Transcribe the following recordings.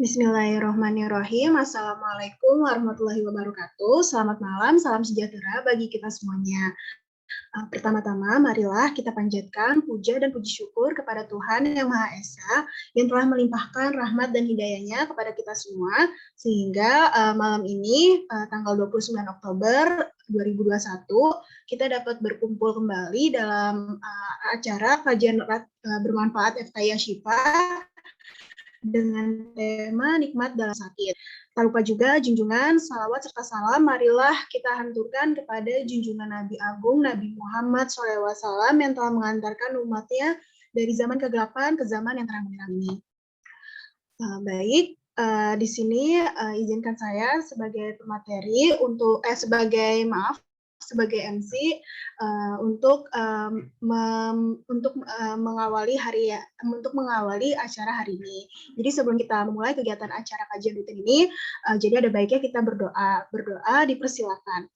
Bismillahirrahmanirrahim. Assalamualaikum warahmatullahi wabarakatuh. Selamat malam, salam sejahtera bagi kita semuanya. Pertama-tama, marilah kita panjatkan puja dan puji syukur kepada Tuhan Yang Maha Esa yang telah melimpahkan rahmat dan hidayahnya kepada kita semua, sehingga malam ini, tanggal 29 Oktober 2021, kita dapat berkumpul kembali dalam acara kajian bermanfaat FKI Ashifa dengan tema nikmat dalam sakit. Tak lupa juga junjungan, salawat serta salam marilah kita haturkan kepada junjungan Nabi Agung Nabi Muhammad SAW yang telah mengantarkan umatnya dari zaman kegelapan ke zaman yang terang benderang ini. Baik, di sini izinkan saya sebagai pemateri sebagai MC untuk mengawali acara hari ini. Jadi sebelum kita memulai kegiatan acara kajian rutin ini, jadi ada baiknya kita berdoa. Berdoa dipersilakan.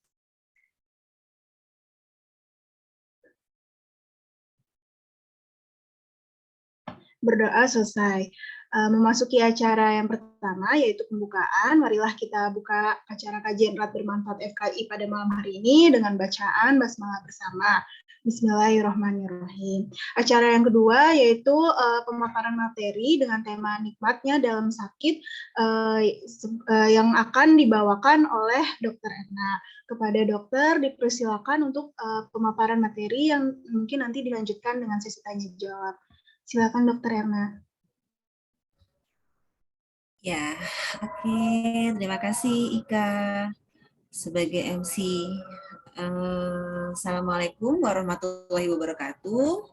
Berdoa selesai. Memasuki acara yang pertama, yaitu pembukaan. Marilah kita buka acara kajian erat bermanfaat FKI pada malam hari ini dengan bacaan basmalah bersama. Bismillahirrahmanirrahim. Acara yang kedua yaitu pemaparan materi dengan tema nikmatnya dalam sakit yang akan dibawakan oleh Dr. Erna. Kepada dokter dipersilakan untuk pemaparan materi yang mungkin nanti dilanjutkan dengan sesi tanya jawab. Silakan Dr. Erna. Ya, oke. Terima kasih Ika sebagai MC. Assalamualaikum warahmatullahi wabarakatuh.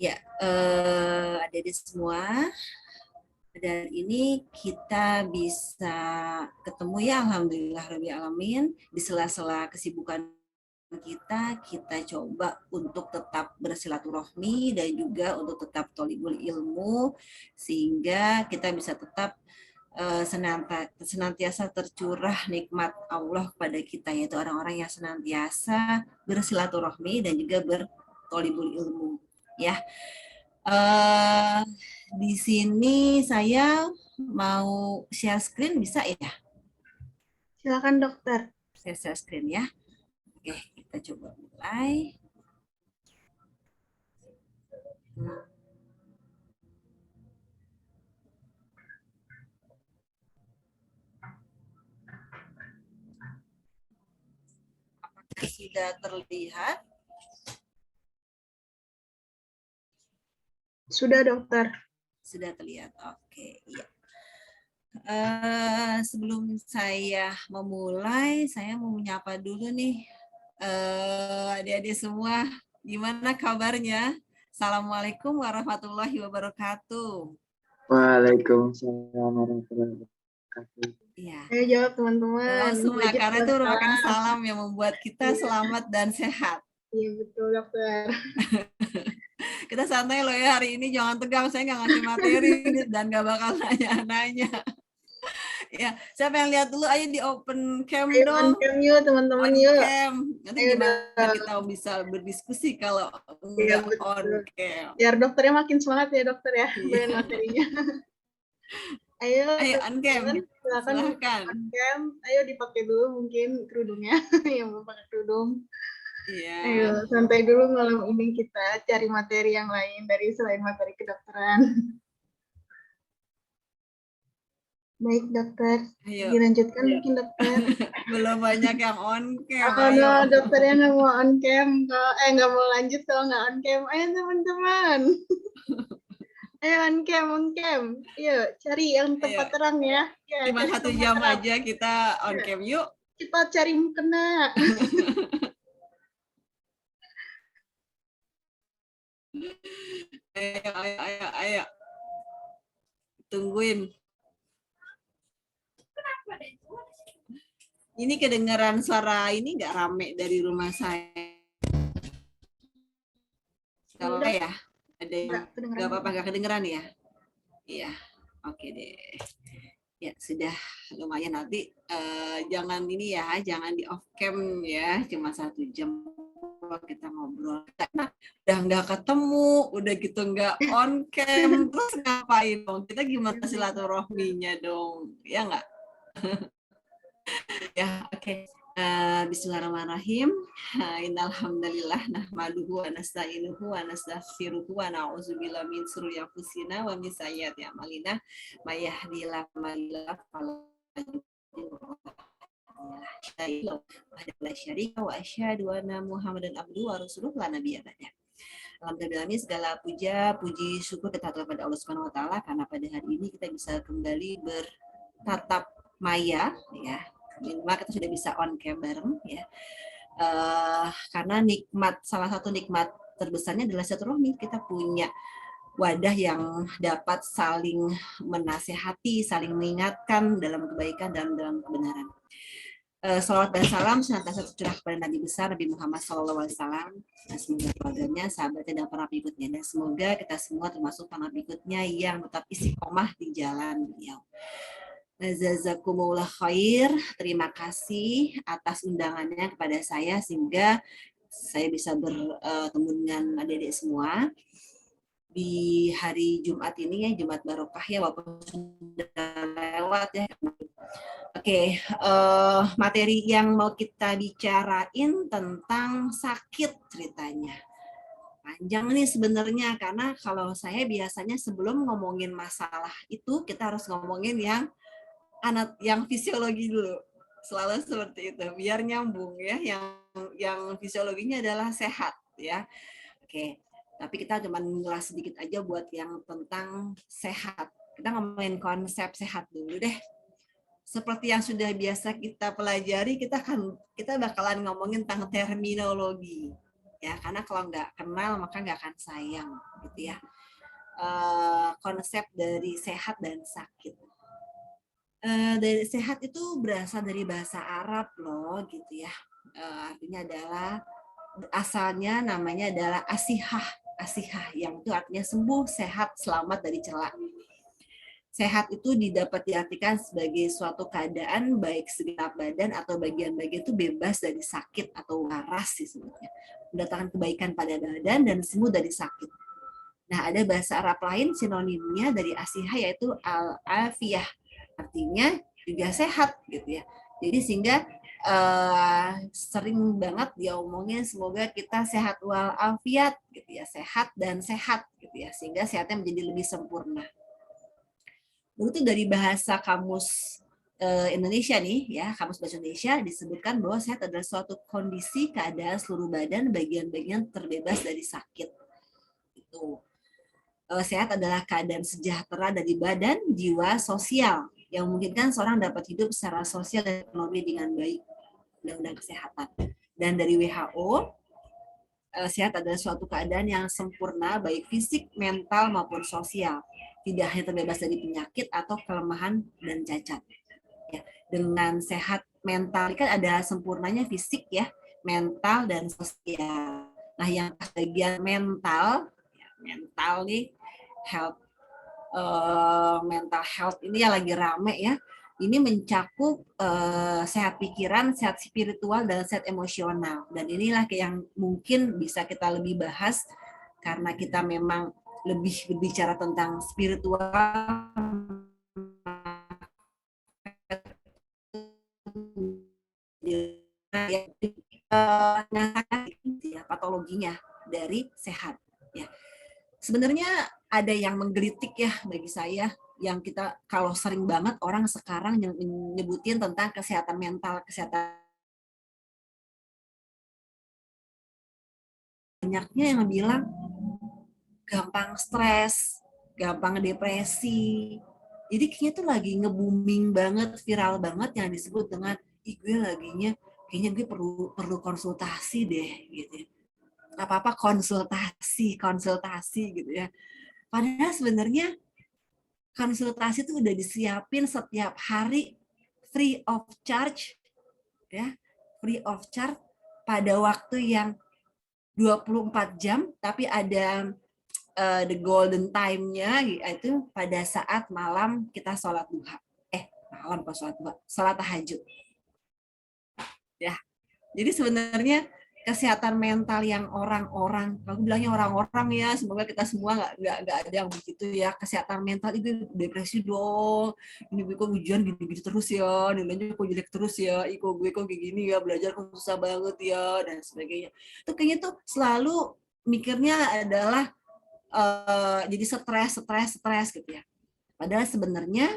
Ya, adik-adik semua. Dan ini kita bisa ketemu ya, alhamdulillah rabbil alamin, di sela-sela kesibukan kita coba untuk tetap bersilaturahmi dan juga untuk tetap tholibul ilmu sehingga kita bisa tetap senantiasa tercurah nikmat Allah kepada kita, yaitu orang-orang yang senantiasa bersilaturahmi dan juga bertholibul ilmu ya. Di sini saya mau share screen, bisa ya? Silakan dokter. Saya share screen ya. Oke, kita coba mulai. Apakah sudah terlihat? Sudah dokter. Sudah terlihat, oke. Iya. Sebelum saya memulai, saya mau menyapa dulu nih adik-adik semua. Gimana kabarnya? Assalamualaikum warahmatullahi wabarakatuh. Waalaikumsalam warahmatullahi wabarakatuh. Iya. Ayo jawab teman-teman. Semua, karena itu merupakan salam yang membuat kita selamat dan sehat. Iya betul dokter. Kita santai loh ya hari ini, jangan tegang, saya nggak ngasih materi dan nggak bakal nanya-nanya. Ya, siapa yang lihat dulu, ayo di open cam dong. On cam yuk teman-teman yuk. Nanti gimana kita bisa berdiskusi kalau nggak on cam. Biar dokternya makin semangat ya dokter ya, dengan materinya. Ayo on cam, silakan. On cam, ayo dipakai dulu mungkin kerudungnya, yang mau pakai kerudung. Iya. Ayo santai dulu malam ini, kita cari materi yang lain dari selain materi kedokteran. Baik dokter, dilanjutkan mungkin dokter. Belum banyak yang on cam. No, dokternya nggak mau on cam, nggak mau lanjut kalau nggak on cam. Ayo teman-teman. Ayo on cam. Yuk, cari yang tempat terang ya. Cuma 1 jam terang aja kita on cam yuk. Kita cari mukena. Ayo. Tungguin. Ini kedengaran suara ini nggak rame dari rumah saya. Gak apa-apa ya? Ada yang nggak apa-apa, nggak kedengeran ya? Iya, oke deh. Ya sudah, lumayan. Nanti jangan ini ya, jangan di off cam ya, cuma 1 jam kalau kita ngobrol. Karena udah nggak ketemu, udah gitu nggak on cam, terus ngapain dong? Kita gimana silaturahminya dong? Ya nggak? Ya, oke. Bismillahirrahmanirrahim. Innalhamdalillah nahmaduhu wa nasta'inuhu wa nastaghfiruhu wa na'udzubillahi min shururi anfusina wa min sayyiati a'malina. May yahdihillahu fala mudilla wa asyhadu anna Muhammadan abduhu wa rasuluhu la nabiyya ba'da. Alhamdulillah, segala puja, puji, syukur kita kepada Allah Subhanahu wa taala karena pada hari ini kita bisa kembali bertatap maya ya. Minimal kita sudah bisa on cam bareng ya. Karena salah satu nikmat terbesarnya adalah silaturahmi. Kita punya wadah yang dapat saling menasehati, saling mengingatkan dalam kebaikan dan dalam kebenaran. Salawat dan salam senantiasa tercurah kepada Nabi besar Nabi Muhammad SAW, semoga keluarganya, sahabatnya, dan para pengikutnya, dan semoga kita semua termasuk para pengikutnya yang tetap istiqomah di jalan beliau. Jazakumullah khair, terima kasih atas undangannya kepada saya sehingga saya bisa bertemu dengan adik-adik semua di hari Jumat ini ya, Jumat Barokah ya, walaupun sudah lewat ya. Oke, materi yang mau kita bicarain tentang sakit ceritanya. Panjang nih sebenarnya karena kalau saya biasanya sebelum ngomongin masalah itu kita harus ngomongin yang fisiologi dulu, selalu seperti itu biar nyambung ya, yang fisiologinya adalah sehat ya. Oke, tapi kita cuma ngulas sedikit aja buat yang tentang sehat. Kita ngomongin konsep sehat dulu deh. Seperti yang sudah biasa kita pelajari, kita bakalan ngomongin tentang terminologi ya, karena kalau nggak kenal maka nggak akan sayang gitu ya. Konsep dari sehat dan sakit. Dari sehat itu berasal dari bahasa Arab loh gitu ya. Artinya adalah asalnya namanya adalah asihah yang itu artinya sembuh, sehat, selamat dari cela. Sehat itu dapat diartikan sebagai suatu keadaan baik segenap badan atau bagian-bagian itu bebas dari sakit atau waras disebutnya, mendatangkan kebaikan pada badan dan sembuh dari sakit. Nah, ada bahasa Arab lain sinonimnya dari asihah yaitu al-afiyah. Artinya juga sehat gitu ya. Jadi sehingga sering banget dia omongin semoga kita sehat walafiat gitu ya, sehat dan sehat gitu ya, sehingga sehatnya menjadi lebih sempurna. Itu dari bahasa kamus Indonesia nih ya, kamus bahasa Indonesia disebutkan bahwa sehat adalah suatu kondisi keadaan seluruh badan bagian-bagian terbebas dari sakit. Itu. Sehat adalah keadaan sejahtera dari badan, jiwa, sosial yang memungkinkan seorang dapat hidup secara sosial dan ekonomi dengan baik. Undang-undang kesehatan. Dan dari WHO, sehat adalah suatu keadaan yang sempurna baik fisik, mental maupun sosial. Tidak hanya terbebas dari penyakit atau kelemahan dan cacat. Ya, dengan sehat mental kan ada sempurnanya fisik ya, mental dan sosial. Nah, yang bagian mental nih, mental health ini yang lagi rame ya. Ini mencakup sehat pikiran, sehat spiritual, dan sehat emosional. Dan inilah yang mungkin bisa kita lebih bahas karena kita memang lebih berbicara tentang spiritual, patologinya dari sehat. Ya. Sebenarnya ada yang menggelitik ya bagi saya, yang kita kalau sering banget orang sekarang yang nyebutin tentang kesehatan mental, kesehatan banyaknya yang bilang gampang stres, gampang depresi. Jadi kayaknya tuh lagi nge-booming banget, viral banget yang disebut dengan kayaknya gue perlu konsultasi deh gitu. Apa-apa konsultasi gitu ya. Padahal sebenarnya konsultasi itu udah disiapin setiap hari free of charge ya, free of charge pada waktu yang 24 jam, tapi ada the golden time-nya yaitu pada saat malam kita sholat duha. Sholat tahajud. Ya. Jadi sebenarnya kesehatan mental yang orang-orang, aku bilangnya orang-orang ya, semoga kita semua nggak ada yang begitu ya. Kesehatan mental itu depresi dong, ini gue kok ujian gitu-gitu terus ya, nilainya kok jelek terus ya, kok gue kok kayak gini ya, belajar kok susah banget ya, dan sebagainya. Itu kayaknya tuh selalu mikirnya adalah jadi stres gitu ya. Padahal sebenarnya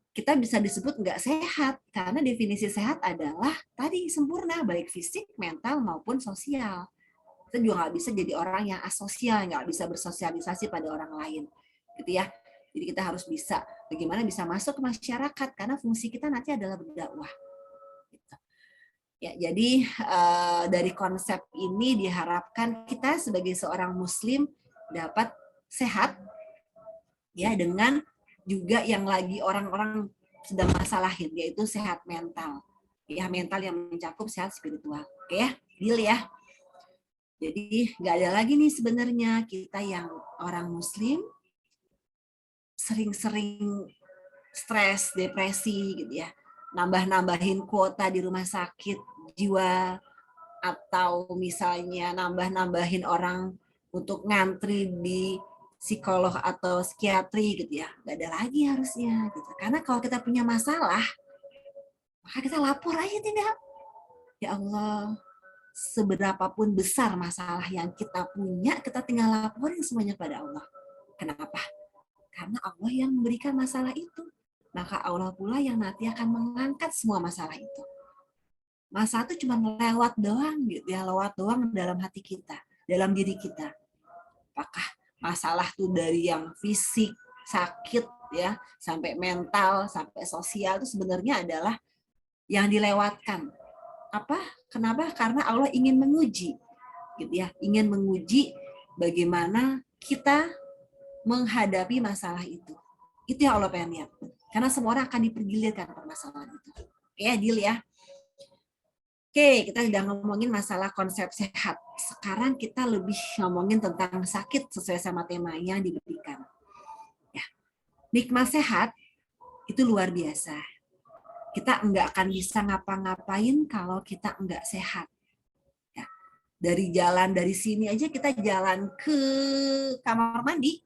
kita bisa disebut nggak sehat, karena definisi sehat adalah tadi sempurna, baik fisik, mental, maupun sosial. Kita juga nggak bisa jadi orang yang asosial, nggak bisa bersosialisasi pada orang lain. Gitu ya. Jadi kita harus bisa, bagaimana bisa masuk ke masyarakat, karena fungsi kita nanti adalah berdakwah. Gitu. Ya, jadi dari konsep ini diharapkan kita sebagai seorang muslim dapat sehat, ya, dengan juga yang lagi orang-orang sedang masalahin, yaitu sehat mental. Ya, mental yang mencakup sehat spiritual. Oke ya, deal ya. Jadi nggak ada lagi nih sebenarnya kita yang orang muslim sering-sering stres, depresi gitu ya. Nambah-nambahin kuota di rumah sakit jiwa, atau misalnya nambah-nambahin orang untuk ngantri di psikolog atau psikiatri gitu ya, nggak ada lagi harusnya gitu. Karena kalau kita punya masalah, maka kita lapor aja, tidak, ya Allah, seberapapun besar masalah yang kita punya, kita tinggal laporin semuanya pada Allah. Kenapa? Karena Allah yang memberikan masalah itu, maka Allah pula yang nanti akan mengangkat semua masalah itu. Masalah itu cuma lewat doang gitu ya, lewat doang dalam hati kita, dalam diri kita. Apakah masalah tuh dari yang fisik, sakit ya, sampai mental, sampai sosial, itu sebenarnya adalah yang dilewatkan. Apa? Kenapa? Karena Allah ingin menguji, gitu ya, ingin menguji bagaimana kita menghadapi masalah itu. Itu yang Allah pengen lihat. Karena semua orang akan dipergilirkan permasalahan itu. Oke, deal ya. Oke, kita sudah ngomongin masalah konsep sehat. Sekarang kita lebih ngomongin tentang sakit sesuai sama tema yang diberikan. Ya, nikmat sehat itu luar biasa. Kita nggak akan bisa ngapa-ngapain kalau kita nggak sehat. Ya, dari jalan dari sini aja kita jalan ke kamar mandi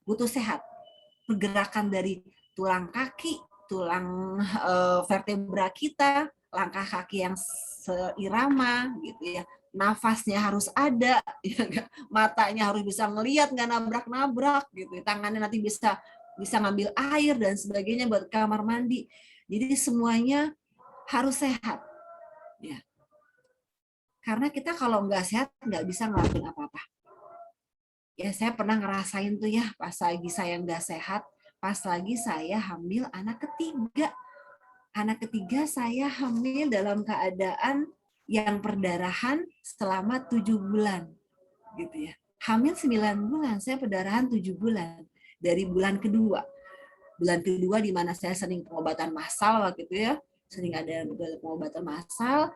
butuh sehat. Pergerakan dari tulang kaki, tulang vertebra kita, langkah kaki yang seirama gitu ya, nafasnya harus ada, ya, matanya harus bisa ngelihat, nggak nabrak-nabrak gitu, tangannya nanti bisa ngambil air dan sebagainya buat kamar mandi. Jadi semuanya harus sehat, ya. Karena kita kalau nggak sehat nggak bisa ngelakuin apa-apa. Ya, saya pernah ngerasain tuh ya, pas lagi saya nggak sehat, pas lagi saya hamil anak ketiga. Anak ketiga saya hamil dalam keadaan yang perdarahan selama 7 bulan. Gitu ya. Hamil 9 bulan, saya perdarahan 7 bulan. Dari bulan kedua. Bulan kedua di mana saya sering pengobatan massal waktu itu ya. Sering ada pengobatan massal.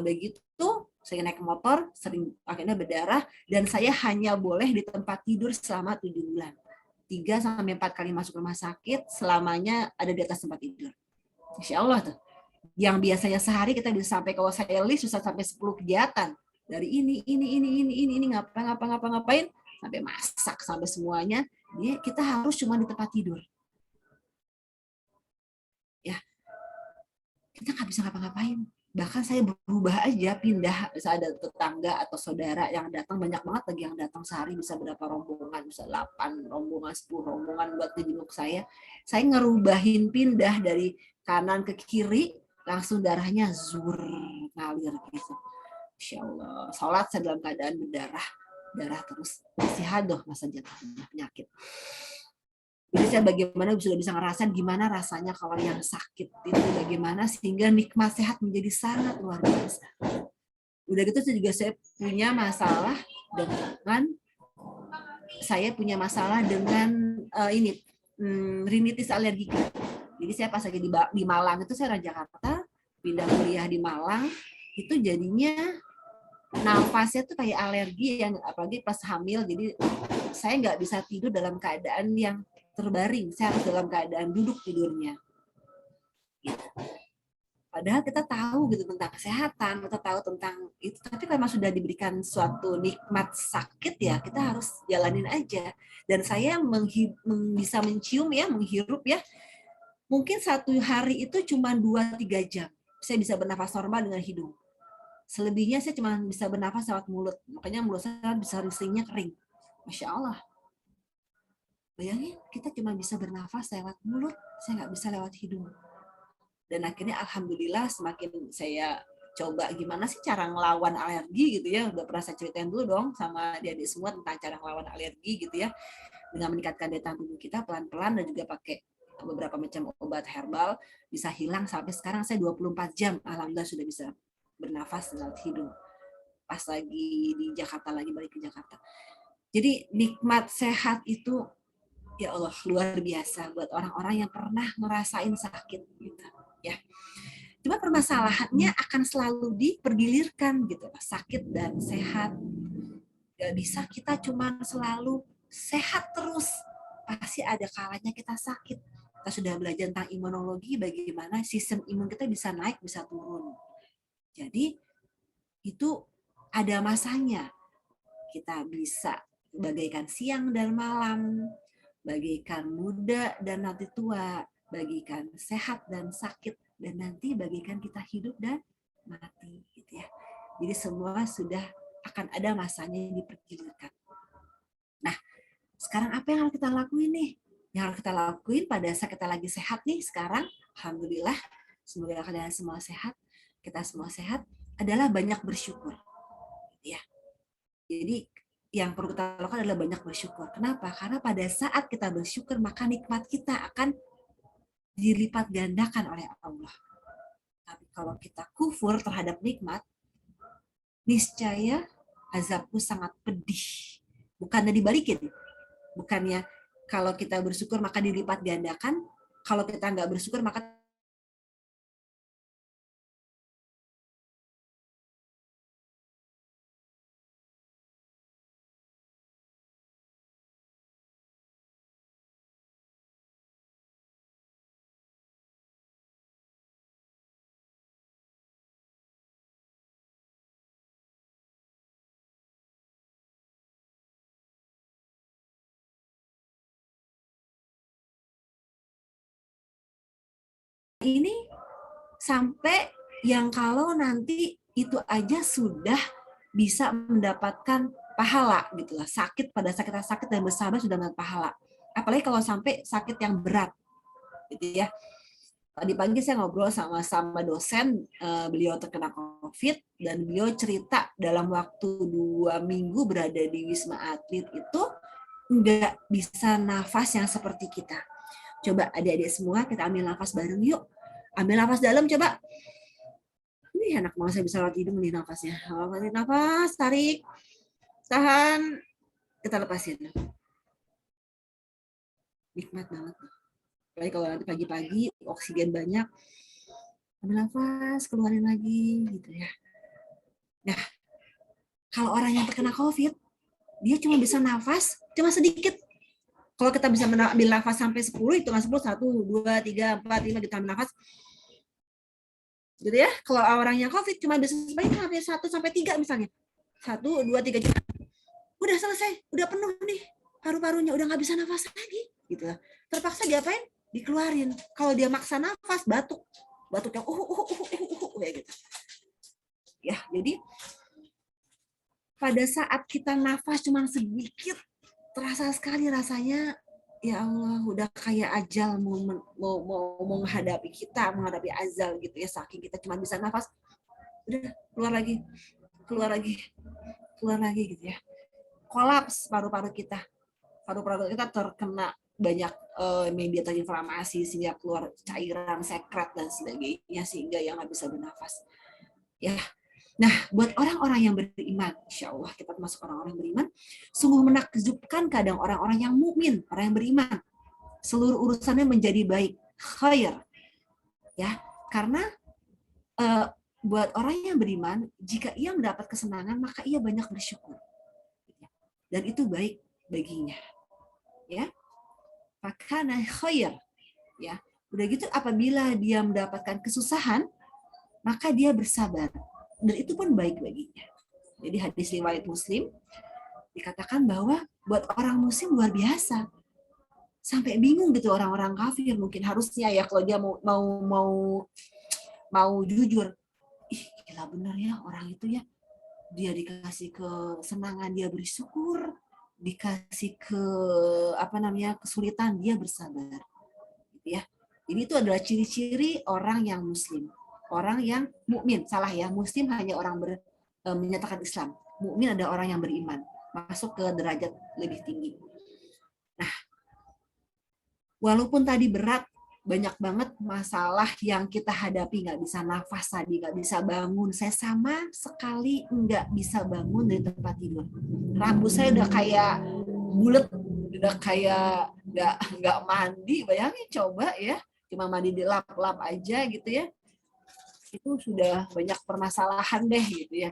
Begitu saya naik motor, sering akhirnya berdarah, dan saya hanya boleh di tempat tidur selama 7 bulan. 3-4 kali masuk rumah sakit, selamanya ada di atas tempat tidur. Insya Allah tuh. Yang biasanya sehari kita bisa sampai, kalau saya list bisa sampai 10 kegiatan. Dari ini, ngapain, sampai masak, sampai semuanya. Kita harus cuma di tempat tidur. Ya, kita nggak bisa ngapa-ngapain. Bahkan saya berubah aja, pindah, bisa ada tetangga atau saudara yang datang, banyak banget lagi yang datang sehari, bisa berapa rombongan, bisa 8 rombongan, 10 rombongan buat ngejenguk saya. Saya ngerubahin, pindah dari kanan ke kiri, langsung darahnya zur, ngalir gitu. Insya Allah, sholat saya dalam keadaan berdarah, darah terus, istihadah masa jatuhnya penyakit. Jadi saya bagaimana sudah bisa ngerasain gimana rasanya kalau yang sakit itu bagaimana, sehingga nikmat sehat menjadi sangat luar biasa. Udah gitu saya punya masalah dengan rinitis alergika. Jadi saya pas lagi di Malang itu, saya orang Jakarta, pindah kuliah di Malang, itu jadinya nafasnya tuh kayak alergi, yang apalagi pas hamil, jadi saya nggak bisa tidur dalam keadaan yang terbaring, saya harus dalam keadaan duduk tidurnya. Padahal kita tahu gitu tentang kesehatan, kita tahu tentang itu, tapi kalau sudah diberikan suatu nikmat sakit ya kita harus jalanin aja. Dan saya bisa mencium ya, menghirup ya, mungkin satu hari itu cuma 2-3 jam. Saya bisa bernafas normal dengan hidung. Selebihnya saya cuma bisa bernafas lewat mulut. Makanya mulut saya bisa seringnya kering. Masya Allah. Bayangin, kita cuma bisa bernafas lewat mulut, saya nggak bisa lewat hidung. Dan akhirnya alhamdulillah semakin saya coba gimana sih cara ngelawan alergi gitu ya, udah pernah saya ceritain dulu dong sama adik-adik semua tentang cara ngelawan alergi gitu ya, dengan meningkatkan daya tahan tubuh kita pelan-pelan dan juga pakai beberapa macam obat herbal bisa hilang. Sampai sekarang saya 24 jam alhamdulillah sudah bisa bernafas lewat hidung pas lagi di Jakarta, lagi balik ke Jakarta. Jadi nikmat sehat itu ya Allah luar biasa buat orang-orang yang pernah ngerasain sakit gitu ya. Cuma permasalahannya akan selalu dipergilirkan gitu, sakit dan sehat. Gak bisa kita cuma selalu sehat terus, pasti ada kalanya kita sakit. Kita sudah belajar tentang imunologi, bagaimana sistem imun kita bisa naik, bisa turun. Jadi itu ada masanya. Kita bisa bagaikan siang dan malam, bagaikan muda dan nanti tua, bagikan sehat dan sakit, dan nanti bagikan kita hidup dan mati gitu ya. Jadi semua sudah akan ada masanya yang dipergilirkan. Nah, sekarang apa yang harus kita lakuin nih? Yang harus kita lakuin pada saat kita lagi sehat nih sekarang, alhamdulillah, semoga kalian semua sehat, kita semua sehat, adalah banyak bersyukur. Ya. Jadi yang perlu kita lakukan adalah banyak bersyukur. Kenapa? Karena pada saat kita bersyukur, maka nikmat kita akan dilipat gandakan oleh Allah. Tapi kalau kita kufur terhadap nikmat, niscaya azabku sangat pedih. Bukannya dibalikin. Bukannya kalau kita bersyukur maka dilipat gandakan, kalau kita nggak bersyukur maka ini sampai yang kalau nanti itu aja sudah bisa mendapatkan pahala gitu lah. Sakit pada saat kita sakit dan bersabar sudah mendapat pahala. Apalagi kalau sampai sakit yang berat gitu ya. Tadi pagi saya ngobrol sama dosen, beliau terkena COVID dan beliau cerita dalam waktu 2 minggu berada di Wisma Atlet itu nggak bisa nafas yang seperti kita. Coba adik-adik semua kita ambil nafas bareng yuk. Ambil nafas dalam coba. Ini enak banget saya bisa lewat hidung nih nafasnya. Nafas, tarik, tahan, kita lepasin. Nikmat banget. Apalagi kalau nanti pagi-pagi oksigen banyak, ambil nafas, keluarin lagi gitu ya. Nah, kalau orang yang terkena COVID, dia cuma bisa nafas cuma sedikit. Kalau kita bisa ambil nafas sampai 10, hitungan 10, 1, 2, 3, 4, 5, kita ambil nafas. Gitu ya. Kalau orang yang COVID cuma bisa sampai 1-3 misalnya. 1, 2, 3, udah selesai, udah penuh nih paru-parunya, udah nggak bisa nafas lagi. Gitu. Terpaksa diapain? Dikeluarin. Kalau dia maksa nafas, batuk yang kayak gitu. Ya, jadi pada saat kita nafas cuma sedikit, terasa sekali rasanya, ya Allah, udah kayak ajal mau menghadapi kita, menghadapi azal gitu ya, saking kita cuma bisa nafas, udah keluar lagi gitu ya. Kolaps paru-paru kita terkena banyak media terinflamasi sehingga keluar cairan, sekret dan sebagainya sehingga yang nggak bisa bernafas. Ya, nah buat orang-orang yang beriman, insya Allah kita termasuk orang-orang beriman, sungguh menakjubkan kadang orang-orang yang mukmin, orang yang beriman, seluruh urusannya menjadi baik, khair, ya karena buat orang yang beriman, jika ia mendapat kesenangan maka ia banyak bersyukur, dan itu baik baginya. Ya, fakana khair. Ya, udah gitu apabila dia mendapatkan kesusahan, maka dia bersabar. Dan itu pun baik baginya. Jadi hadis riwayat Muslim dikatakan bahwa buat orang Muslim luar biasa. Sampai bingung gitu orang-orang kafir mungkin harusnya ya kalau dia mau jujur. Ih, gila bener ya orang itu ya. Dia dikasih kesenangan, dia bersyukur, dikasih kesulitan, dia bersabar. Gitu ya. Jadi itu adalah ciri-ciri orang yang muslim, orang yang mukmin. Salah ya, muslim hanya orang menyatakan Islam. Mukmin ada orang yang beriman, masuk ke derajat lebih tinggi. Nah, walaupun tadi berat, banyak banget masalah yang kita hadapi, nggak bisa nafas tadi, nggak bisa bangun. Saya sama sekali nggak bisa bangun dari tempat tidur. Rambut saya udah kayak bulat, udah kayak nggak mandi. Bayangin coba ya, cuma mandi di lap-lap aja gitu ya. Itu sudah banyak permasalahan deh gitu ya.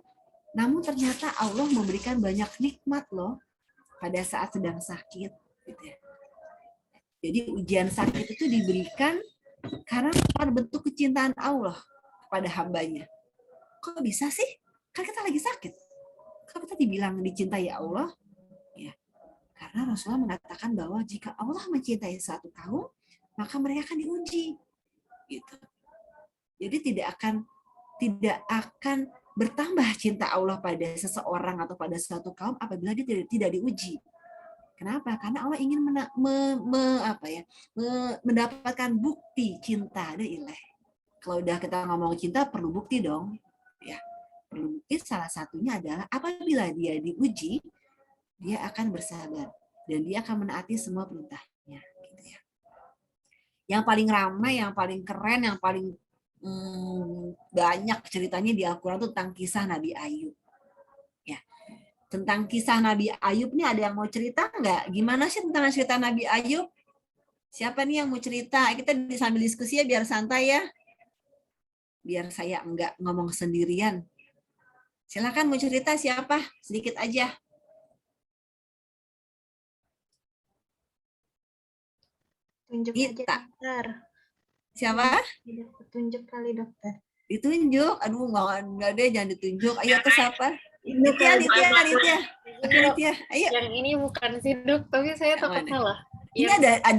Namun ternyata Allah memberikan banyak nikmat loh pada saat sedang sakit gitu ya. Jadi ujian sakit itu diberikan karena pada bentuk kecintaan Allah kepada hambanya. Kok bisa sih? Kan kita lagi sakit. Kok kita dibilang dicintai Allah? Ya, karena Rasulullah mengatakan bahwa jika Allah mencintai satu kaum, maka mereka akan diuji. Gitu. Jadi tidak akan bertambah cinta Allah pada seseorang atau pada suatu kaum apabila dia tidak diuji. Kenapa? Karena Allah ingin mendapatkan bukti cinta ada ilah. Kalau udah kita ngomong cinta perlu bukti dong. Ya, perlu bukti salah satunya adalah apabila dia diuji, dia akan bersabar dan dia akan menaati semua perintahnya. Gitu ya. Yang paling ramai, yang paling keren, yang paling banyak ceritanya di Al-Quran itu tentang kisah Nabi Ayub. Ya. Tentang kisah Nabi Ayub nih ada yang mau cerita nggak? Gimana sih tentang cerita Nabi Ayub? Siapa nih yang mau cerita? Kita sambil diskusi ya biar santai ya. Biar saya enggak ngomong sendirian. Silakan mau cerita siapa? Sedikit aja. Tunjuk Kita. aja dokter. Siapa? Tunjuk kali dokter. Ditunjuk. Aduh enggak deh jangan ditunjuk. Ayo ke siapa? Nitya. Oke Nitya, ayo. Yang ini bukan siduk, tapi saya takut salah. Ini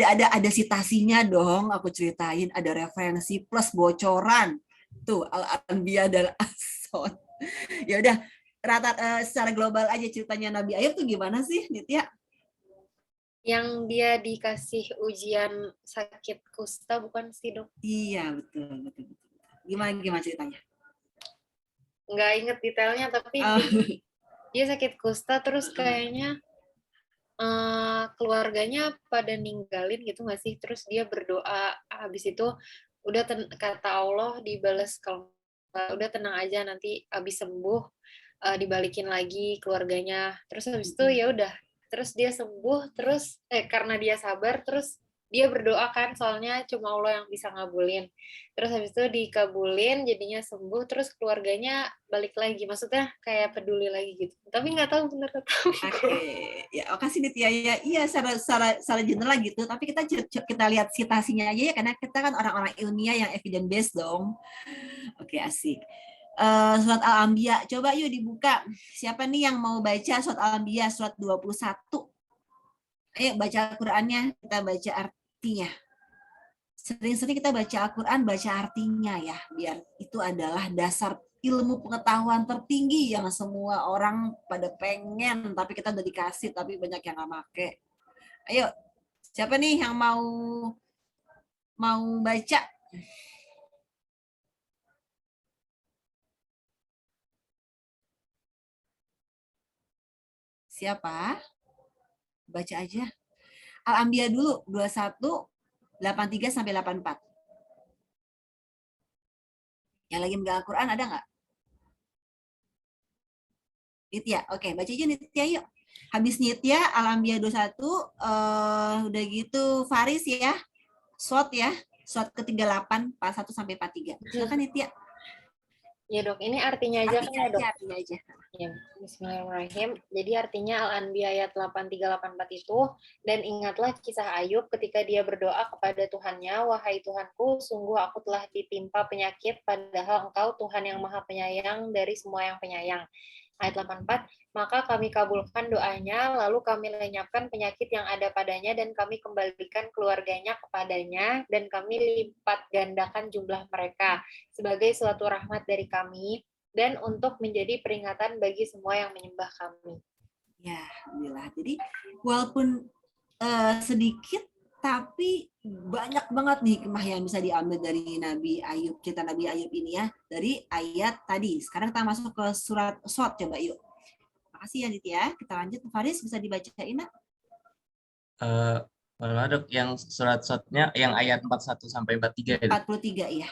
ada citasinya dong, aku ceritain, ada referensi plus bocoran. Tuh, Al-Anbiya dan As-Sod. Ya udah, secara global aja ceritanya Nabi Ayub tuh gimana sih, Nitya? Yang dia dikasih ujian sakit kusta bukan sih, Dok? Iya, betul. Gimana ceritanya? Nggak inget detailnya, tapi dia sakit kusta, terus kayaknya keluarganya pada ninggalin gitu nggak sih? Terus dia berdoa, habis itu udah kata Allah dibalas, kalau udah tenang aja, nanti habis sembuh dibalikin lagi keluarganya. Terus habis itu ya udah, terus dia sembuh, terus karena dia sabar, terus dia berdoa kan, soalnya cuma Allah yang bisa ngabulin. Terus habis itu dikabulin, jadinya sembuh, terus keluarganya balik lagi. Maksudnya kayak peduli lagi gitu. Tapi nggak tahu benar atau enggak. Oke, ya makasih Nitya. Ya, iya secara general gitu. Tapi kita lihat citasinya aja ya, karena kita kan orang-orang ilmiah yang evidence based dong. Oke, asik. Surat Al-Anbiya, coba yuk dibuka. Siapa nih yang mau baca surat Al-Anbiya surat 21? Ayo baca Al-Qur'annya, kita baca artinya. Sering-sering kita baca Al-Quran, baca artinya ya, biar itu adalah dasar ilmu pengetahuan tertinggi yang semua orang pada pengen, tapi kita udah dikasih, tapi banyak yang nggak make. Ayo, siapa nih yang mau baca? Siapa? Baca aja. Al-Anbiya dulu, 21, 83 sampai 84. Yang lagi megang Al-Quran ada nggak? Nitya, oke, baca aja Nitya yuk. Habis Nitya, Al-Anbiya 21, udah gitu Faris ya, Sot ya, Sot ke-38, 41 sampai 43. Silakan Nitya. Ya dok, ini artinya aja kan ya dok? Artinya aja. Ya, bismillahirrahmanirrahim. Jadi artinya Al-Anbiya ayat 83-84 itu, dan ingatlah kisah Ayub ketika dia berdoa kepada Tuhannya, wahai Tuhanku, sungguh aku telah ditimpa penyakit, padahal Engkau Tuhan yang maha penyayang dari semua yang penyayang. Ayat 84, maka kami kabulkan doanya, lalu kami lenyapkan penyakit yang ada padanya, dan kami kembalikan keluarganya kepadanya, dan kami lipat gandakan jumlah mereka, sebagai suatu rahmat dari kami, dan untuk menjadi peringatan bagi semua yang menyembah kami. Ya, alhamdulillah. Jadi walaupun sedikit, tapi banyak banget nih hikmah yang bisa diambil dari Nabi Ayub, cerita Nabi Ayub ini ya, dari ayat tadi. Sekarang kita masuk ke surat Shad, coba yuk. Makasih ya Nitya. Kita lanjut. Faris bisa dibacain nak? Kalau dok, yang surat Shad-nya yang ayat 41 sampai 43 ya. 43 ya.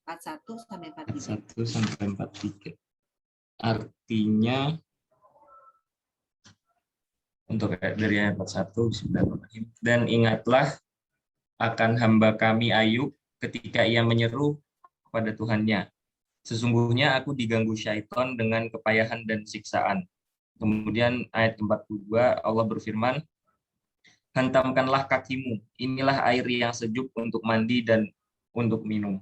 41 sampai 43. 41 sampai 43. Artinya untuk dari ayat 41, bismillahirrahmanirrahim. Dan ingatlah akan hamba kami Ayub ketika ia menyeru kepada Tuhannya. Sesungguhnya aku diganggu syaitan dengan kepayahan dan siksaan. Kemudian ayat 42 Allah berfirman, hantamkanlah kakimu, inilah air yang sejuk untuk mandi dan untuk minum.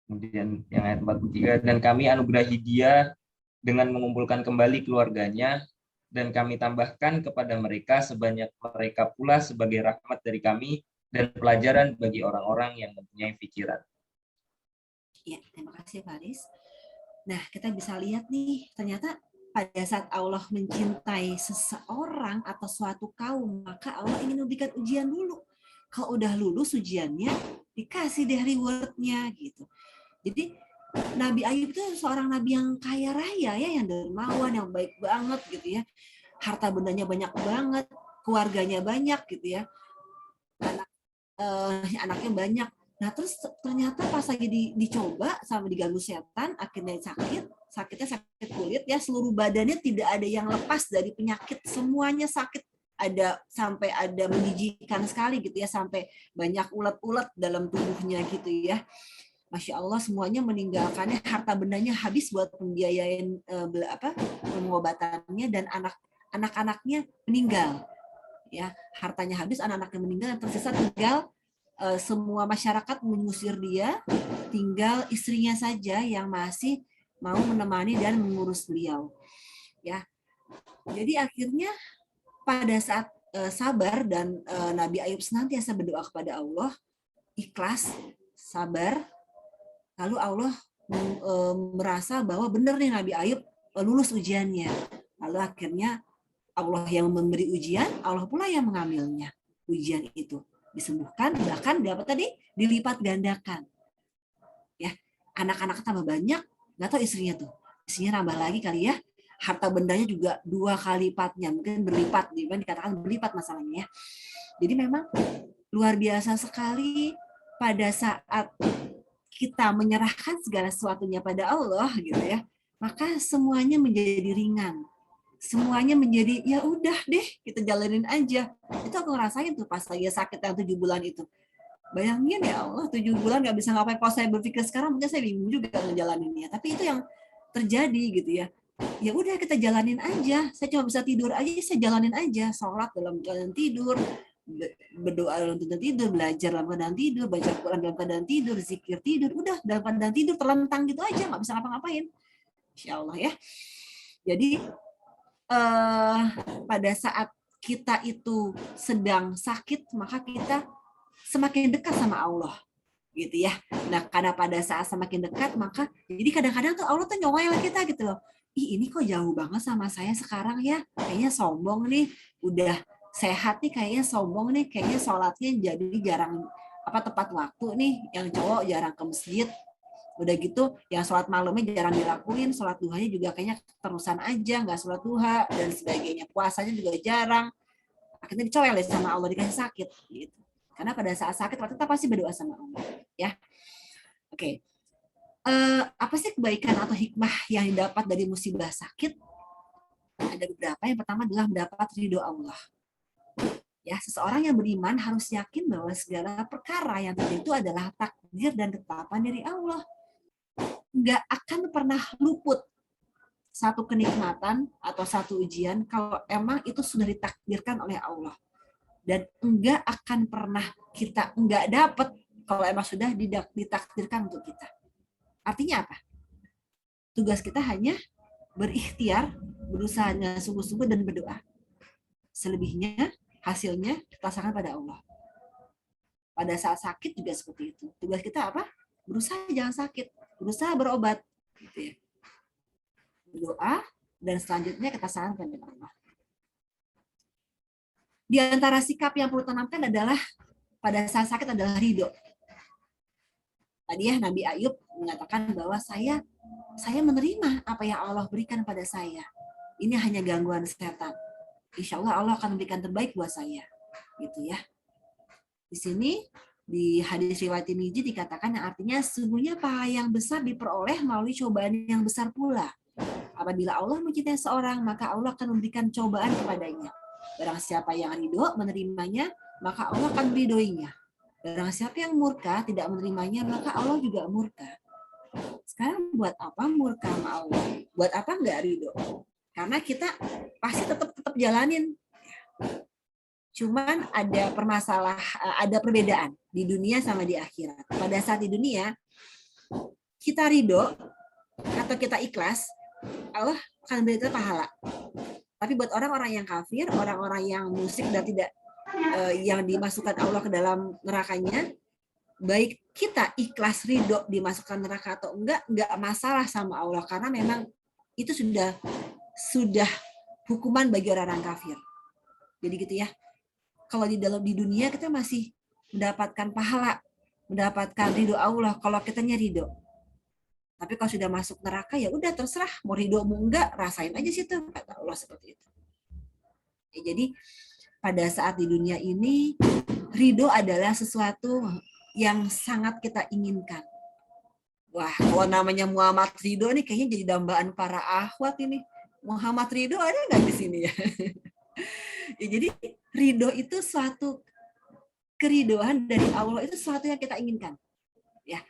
Kemudian yang ayat 43, dan kami anugerahi dia dengan mengumpulkan kembali keluarganya, dan kami tambahkan kepada mereka sebanyak mereka pula sebagai rahmat dari kami dan pelajaran bagi orang-orang yang mempunyai pikiran. Ya, terima kasih Faris. Nah, kita bisa lihat nih, ternyata pada saat Allah mencintai seseorang atau suatu kaum, maka Allah ingin memberikan ujian dulu. Kalau udah lulus ujiannya, dikasih deh reward-nya gitu. Jadi Nabi Ayub itu seorang nabi yang kaya raya ya, yang dermawan, yang baik banget gitu ya. Harta bendanya banyak banget, keluarganya banyak gitu ya. Anaknya banyak. Nah, terus ternyata pas lagi dicoba sama diganggu setan, akhirnya sakitnya sakit kulit ya, seluruh badannya tidak ada yang lepas dari penyakit, semuanya sakit, sampai ada menjijikan sekali gitu ya, sampai banyak ulat-ulat dalam tubuhnya gitu ya. Masya Allah, semuanya meninggalkannya, harta bendanya habis buat pembiayaan pengobatannya, dan anak-anaknya meninggal. Ya, hartanya habis, anak-anaknya meninggal, dan tersisa tinggal semua masyarakat mengusir dia, tinggal istrinya saja yang masih mau menemani dan mengurus beliau. Ya, jadi akhirnya pada saat sabar dan Nabi Ayub senantiasa berdoa kepada Allah, ikhlas, sabar. Lalu Allah merasa bahwa benar nih Nabi Ayub lulus ujiannya. Lalu akhirnya Allah yang memberi ujian, Allah pula yang mengambilnya. Ujian itu disembuhkan, bahkan dapat tadi dilipat gandakan. Ya, anak-anak tambah banyak, nggak tahu istrinya tuh. Istrinya nambah lagi kali ya. Harta bendanya juga 2 kali lipatnya, mungkin berlipat, dikatakan berlipat masalahnya ya. Jadi memang luar biasa sekali pada saat kita menyerahkan segala sesuatunya pada Allah gitu ya, maka semuanya menjadi ringan, semuanya menjadi ya udah deh kita jalanin aja. Itu aku ngerasain tuh pas lagi sakit yang 7 bulan itu. Bayangin ya Allah, 7 bulan nggak bisa ngapain. Kalau saya berpikir sekarang mungkin saya bingung juga ngejalaninnya, tapi itu yang terjadi gitu ya. Ya udah kita jalanin aja. Saya cuma bisa tidur aja, saya jalanin aja, sholat dalam keadaan tidur, berdoa dalam keadaan tidur, belajar dalam keadaan tidur, baca Quran dalam keadaan tidur, zikir tidur, udah dalam keadaan tidur terlentang gitu aja, nggak bisa ngapa-ngapain. Insya Allah ya. Jadi pada saat kita itu sedang sakit, maka kita semakin dekat sama Allah gitu ya. Nah, karena pada saat semakin dekat, maka jadi kadang-kadang tuh Allah tuh nyongel kita gitu loh. Ih, ini kok jauh banget sama saya sekarang ya, kayaknya sombong nih, udah sehat nih kayaknya sombong nih, kayaknya sholatnya jadi jarang tepat waktu nih, yang cowok jarang ke masjid, udah gitu yang sholat malamnya jarang dilakuin, sholat duhanya juga kayaknya terusan aja, nggak sholat duha dan sebagainya, puasanya juga jarang, akhirnya dicoel sama Allah, dikasih sakit gitu. Karena pada saat sakit kita pasti berdoa sama Allah ya. Oke. Apa sih kebaikan atau hikmah yang didapat dari musibah sakit? Ada beberapa. Yang pertama adalah mendapat ridho Allah. Ya, seseorang yang beriman harus yakin bahwa segala perkara yang terjadi itu adalah takdir dan ketetapan dari Allah. nggak akan pernah luput satu kenikmatan atau satu ujian kalau emang itu sudah ditakdirkan oleh Allah. Dan enggak akan pernah kita enggak dapat kalau emang sudah ditakdirkan untuk kita. Artinya apa? Tugas kita hanya berikhtiar, berusaha sungguh-sungguh dan berdoa. Selebihnya, hasilnya kita serahkan pada Allah. Pada saat sakit juga seperti itu. Tugas kita apa? Berusaha jangan sakit, berusaha berobat. Gitu ya. Berdoa, dan selanjutnya kita serahkan pada Allah. Di antara sikap yang perlu tanamkan adalah pada saat sakit adalah ridho. Tadi ya Nabi Ayub mengatakan bahwa saya menerima apa yang Allah berikan pada saya. Ini hanya gangguan setan. Insya Allah akan memberikan terbaik buat saya. Gitu ya. Di sini di hadis riwayat Tirmidzi dikatakan yang artinya sesungguhnya pahala yang besar diperoleh melalui cobaan yang besar pula. Apabila Allah mencintai seorang, maka Allah akan memberikan cobaan kepadanya. Barang siapa yang ridho menerimanya, maka Allah akan meridhoinya. Barang siapa yang murka tidak menerimanya, maka Allah juga murka. Sekarang buat apa murka sama Allah? Buat apa enggak ridho? Karena kita pasti tetap jalanin. Cuman ada ada perbedaan di dunia sama di akhirat. Pada saat di dunia kita ridho atau kita ikhlas, Allah akan beri kita pahala. Tapi buat orang-orang yang kafir, orang-orang yang musyrik dan tidak yang dimasukkan Allah ke dalam nerakanya, baik kita ikhlas ridho dimasukkan neraka atau enggak masalah sama Allah karena memang itu sudah hukuman bagi orang-orang kafir. Jadi gitu ya. Kalau di dunia kita masih mendapatkan pahala, mendapatkan ridho Allah kalau kitanya ridho. Tapi kalau sudah masuk neraka ya udah terserah mau ridho mau enggak, rasain aja situ kata Allah seperti itu. Ya, jadi pada saat di dunia ini ridho adalah sesuatu yang sangat kita inginkan. Wah, kalau namanya Muhammad Ridho nih kayaknya jadi dambaan para akhwat ini. Muhammad Ridho ada nggak di sini ya? Ya, jadi ridho itu suatu keridhoan dari Allah, itu sesuatu yang kita inginkan. Ya.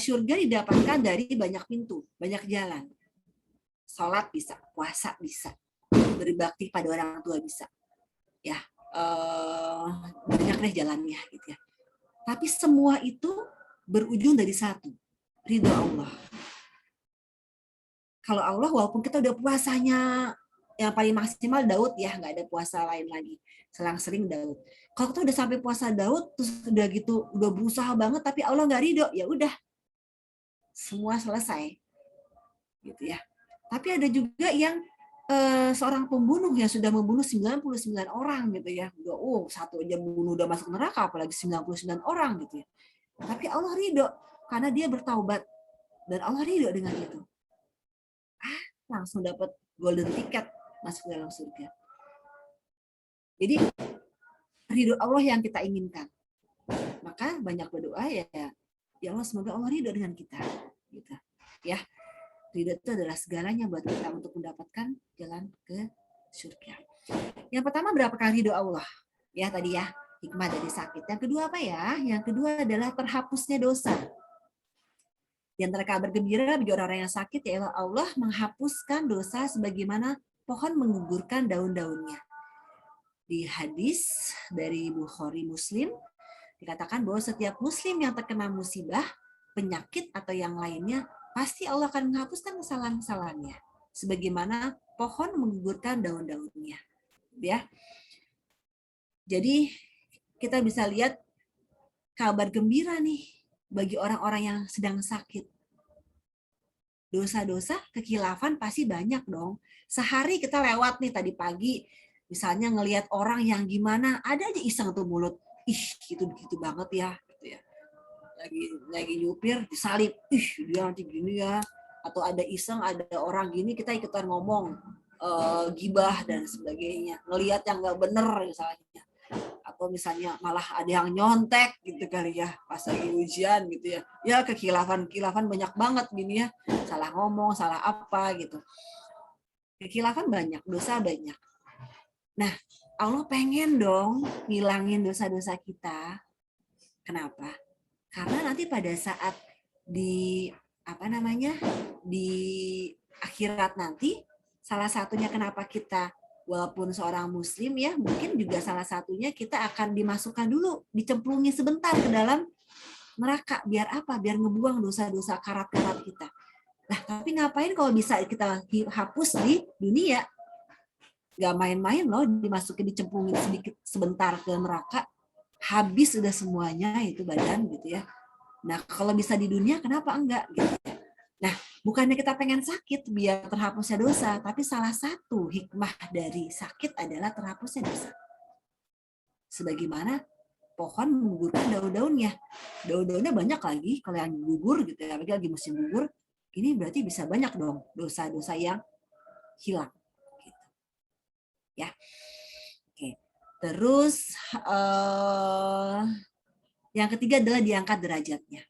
Surga didapatkan dari banyak pintu, banyak jalan. Sholat bisa, puasa bisa, berbakti pada orang tua bisa. Ya, banyak deh jalannya gitu ya. Tapi semua itu berujung dari satu, ridho Allah. Kalau Allah walaupun kita udah puasanya yang paling maksimal Daud ya, nggak ada puasa lain lagi. Selang-sering Daud. Kalau kita udah sampai puasa Daud, terus udah gitu, udah berusaha banget, tapi Allah nggak ridho, ya udah, semua selesai, gitu ya. Tapi ada juga yang seorang pembunuh yang sudah membunuh 99 orang, gitu ya. Satu aja bunuh udah masuk neraka, apalagi 99 orang, gitu ya. Tapi Allah ridho karena dia bertaubat dan Allah ridho dengan itu. Langsung dapat golden ticket masuk dalam surga. Jadi ridho Allah yang kita inginkan. Maka banyak berdoa ya Allah semoga Allah ridho dengan kita. Gitu. Ya, ridho itu adalah segalanya buat kita untuk mendapatkan jalan ke surga. Yang pertama berapakah ridho Allah? Ya tadi ya, hikmah dari sakit. Yang kedua apa ya? Yang kedua adalah terhapusnya dosa. Di antara kabar gembira bagi orang-orang yang sakit ialah Allah menghapuskan dosa sebagaimana pohon menggugurkan daun-daunnya. Di hadis dari Bukhari Muslim dikatakan bahwa setiap muslim yang terkena musibah, penyakit atau yang lainnya, pasti Allah akan menghapuskan kesalahan-kesalahannya sebagaimana pohon menggugurkan daun-daunnya. Ya. Jadi kita bisa lihat kabar gembira nih bagi orang-orang yang sedang sakit. Dosa-dosa, kekhilafan pasti banyak dong. Sehari kita lewat nih tadi pagi, misalnya ngelihat orang yang gimana, ada aja iseng tuh mulut. Gitu banget ya. Gitu ya. Lagi nyupir, disalip. Dia nanti gini ya. Atau ada iseng, ada orang gini, kita ikutan ngomong. Gibah dan sebagainya. Ngelihat yang nggak bener misalnya. Atau misalnya malah ada yang nyontek gitu kali ya pas lagi ujian gitu ya. Ya kekhilafan banyak banget gini ya. Salah ngomong, salah apa gitu. Kekhilafan banyak, dosa banyak. Nah, Allah pengen dong ngilangin dosa-dosa kita. Kenapa? Karena nanti pada saat di apa namanya di akhirat nanti, salah satunya kenapa kita walaupun seorang muslim ya, mungkin juga salah satunya kita akan dimasukkan dulu, dicemplungi sebentar ke dalam neraka. Biar apa? Biar ngebuang dosa-dosa karat-karat kita. Nah, tapi ngapain kalau bisa kita hapus di dunia? Gak main-main loh, dimasukin, dicemplungin sedikit sebentar ke neraka, habis udah semuanya itu badan gitu ya. Nah, kalau bisa di dunia, kenapa enggak? Gitu. Nah, bukannya kita pengen sakit biar terhapusnya dosa, tapi salah satu hikmah dari sakit adalah terhapusnya dosa. Sebagaimana pohon menggugurkan daun-daunnya. Daun-daunnya banyak lagi, kalau yang gugur gitu ya, lagi musim gugur, ini berarti bisa banyak dong dosa-dosa yang hilang. Gitu. Ya, oke. Terus yang ketiga adalah diangkat derajatnya.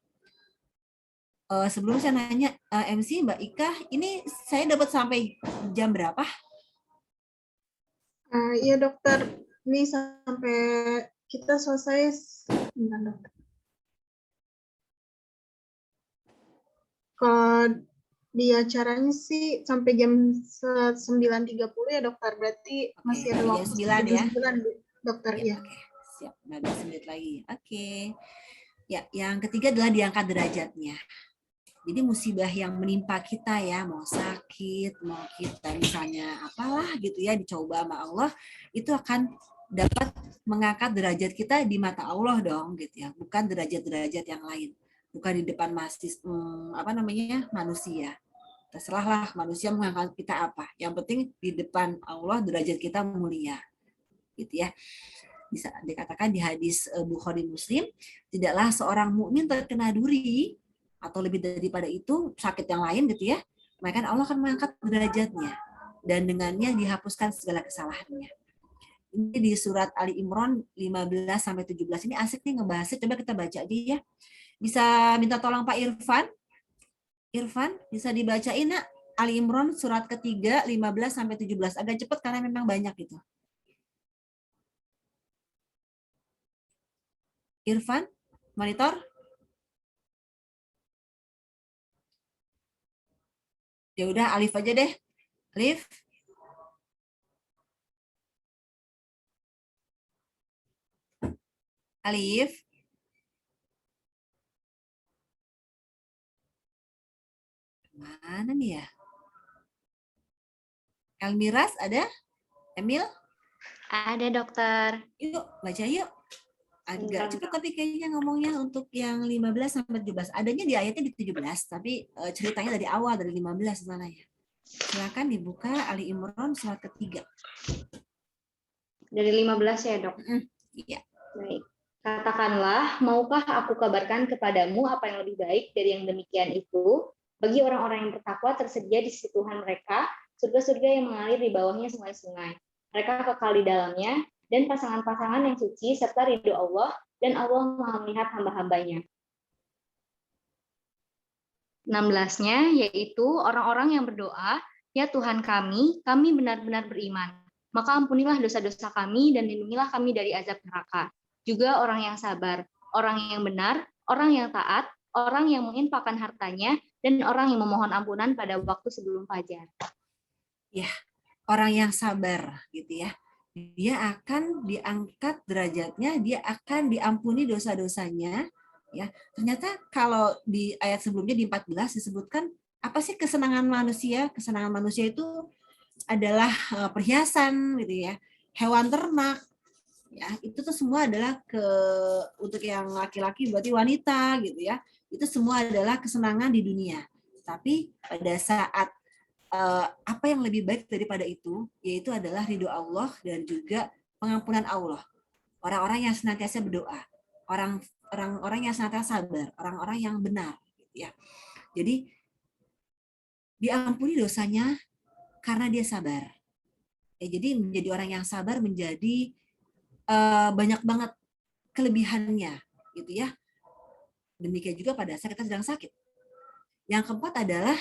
Sebelum saya nanya MC Mbak Ika, ini saya dapat sampai jam berapa? Iya dokter, ini sampai kita selesai. Bentar, dokter. Kalau di acaranya sih sampai jam 9.30 ya dokter, berarti masih ada waktu 9 ya? 9 dokter ya. Oke, siap, 15 menit lagi. Oke. Ya, yang ketiga adalah diangkat derajatnya. Jadi musibah yang menimpa kita ya, mau sakit, mau kita misalnya apalah gitu ya, dicoba sama Allah, itu akan dapat mengangkat derajat kita di mata Allah dong gitu ya, bukan derajat-derajat yang lain, bukan di depan manusia. Terserahlah manusia mengangkat kita apa, yang penting di depan Allah derajat kita mulia gitu ya. Bisa dikatakan di hadis Bukhari Muslim, tidaklah seorang mukmin terkena duri atau lebih daripada itu sakit yang lain gitu ya, maka Allah akan mengangkat derajatnya dan dengannya dihapuskan segala kesalahannya. Ini di surat Ali Imran 15 sampai 17 ini asik nih ngebahasnya, coba kita baca aja ya. Bisa minta tolong Pak Irfan? Irfan bisa dibacain nak Ali Imran surat ketiga 15 sampai 17, agak cepat karena memang banyak gitu. Irfan, monitor. Ya udah Alif aja deh. Alif. Alif. Mana nih ya? Elmiras ada? Emil? Ada dokter. Yuk, baca yuk. Agak cepat tapi kayaknya ngomongnya untuk yang 15 sampai 17. Adanya di ayatnya di 17, tapi ceritanya dari awal, dari 15 sana ya. Silakan dibuka Ali Imran surat ketiga. Dari 15 ya, Dok? Iya. Baik. Katakanlah, maukah aku kabarkan kepadamu apa yang lebih baik dari yang demikian itu? Bagi orang-orang yang bertakwa tersedia di sisi Tuhan mereka, surga-surga yang mengalir di bawahnya sungai-sungai. Mereka kekal di dalamnya, dan pasangan-pasangan yang suci, serta ridho Allah, dan Allah Maha melihat hamba-hambanya. 16-nya, yaitu orang-orang yang berdoa, ya Tuhan kami benar-benar beriman. Maka ampunilah dosa-dosa kami, dan lindungilah kami dari azab neraka. Juga orang yang sabar, orang yang benar, orang yang taat, orang yang menginfakkan hartanya, dan orang yang memohon ampunan pada waktu sebelum fajar. Ya, orang yang sabar gitu ya. Dia akan diangkat derajatnya, dia akan diampuni dosa-dosanya. Ya, ternyata kalau di ayat sebelumnya di 14 disebutkan apa sih kesenangan manusia? Kesenangan manusia itu adalah perhiasan gitu ya, hewan ternak. Ya, itu tuh semua adalah untuk yang laki-laki berarti wanita gitu ya. Itu semua adalah kesenangan di dunia. Tapi pada saat apa yang lebih baik daripada itu, yaitu adalah ridho Allah dan juga pengampunan Allah. Orang-orang yang senantiasa berdoa, orang-orang yang senantiasa sabar, orang-orang yang benar, gitu ya. Jadi diampuni dosanya karena dia sabar. Jadi menjadi orang yang sabar menjadi banyak banget kelebihannya, gitu ya. Demikian juga pada saat kita sedang sakit. Yang keempat adalah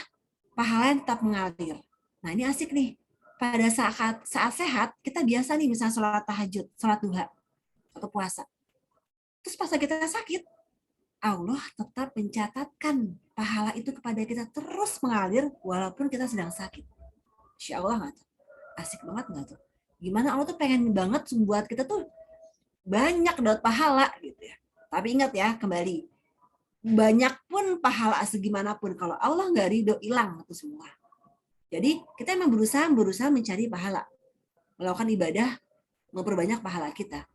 pahala yang tetap mengalir. Nah ini asik nih. Pada saat sehat, kita biasa nih misalnya sholat tahajud, sholat duha, atau puasa. Terus pas kita sakit, Allah tetap mencatatkan pahala itu kepada kita terus mengalir walaupun kita sedang sakit. Insya Allah nggak tuh? Asik banget nggak tuh? Gimana Allah tuh pengen banget membuat kita tuh banyak dapat pahala gitu ya. Tapi ingat ya, kembali, banyak pun pahala segimanapun kalau Allah nggak ridho, hilang itu semua. Jadi kita emang berusaha mencari pahala, melakukan ibadah, memperbanyak pahala kita.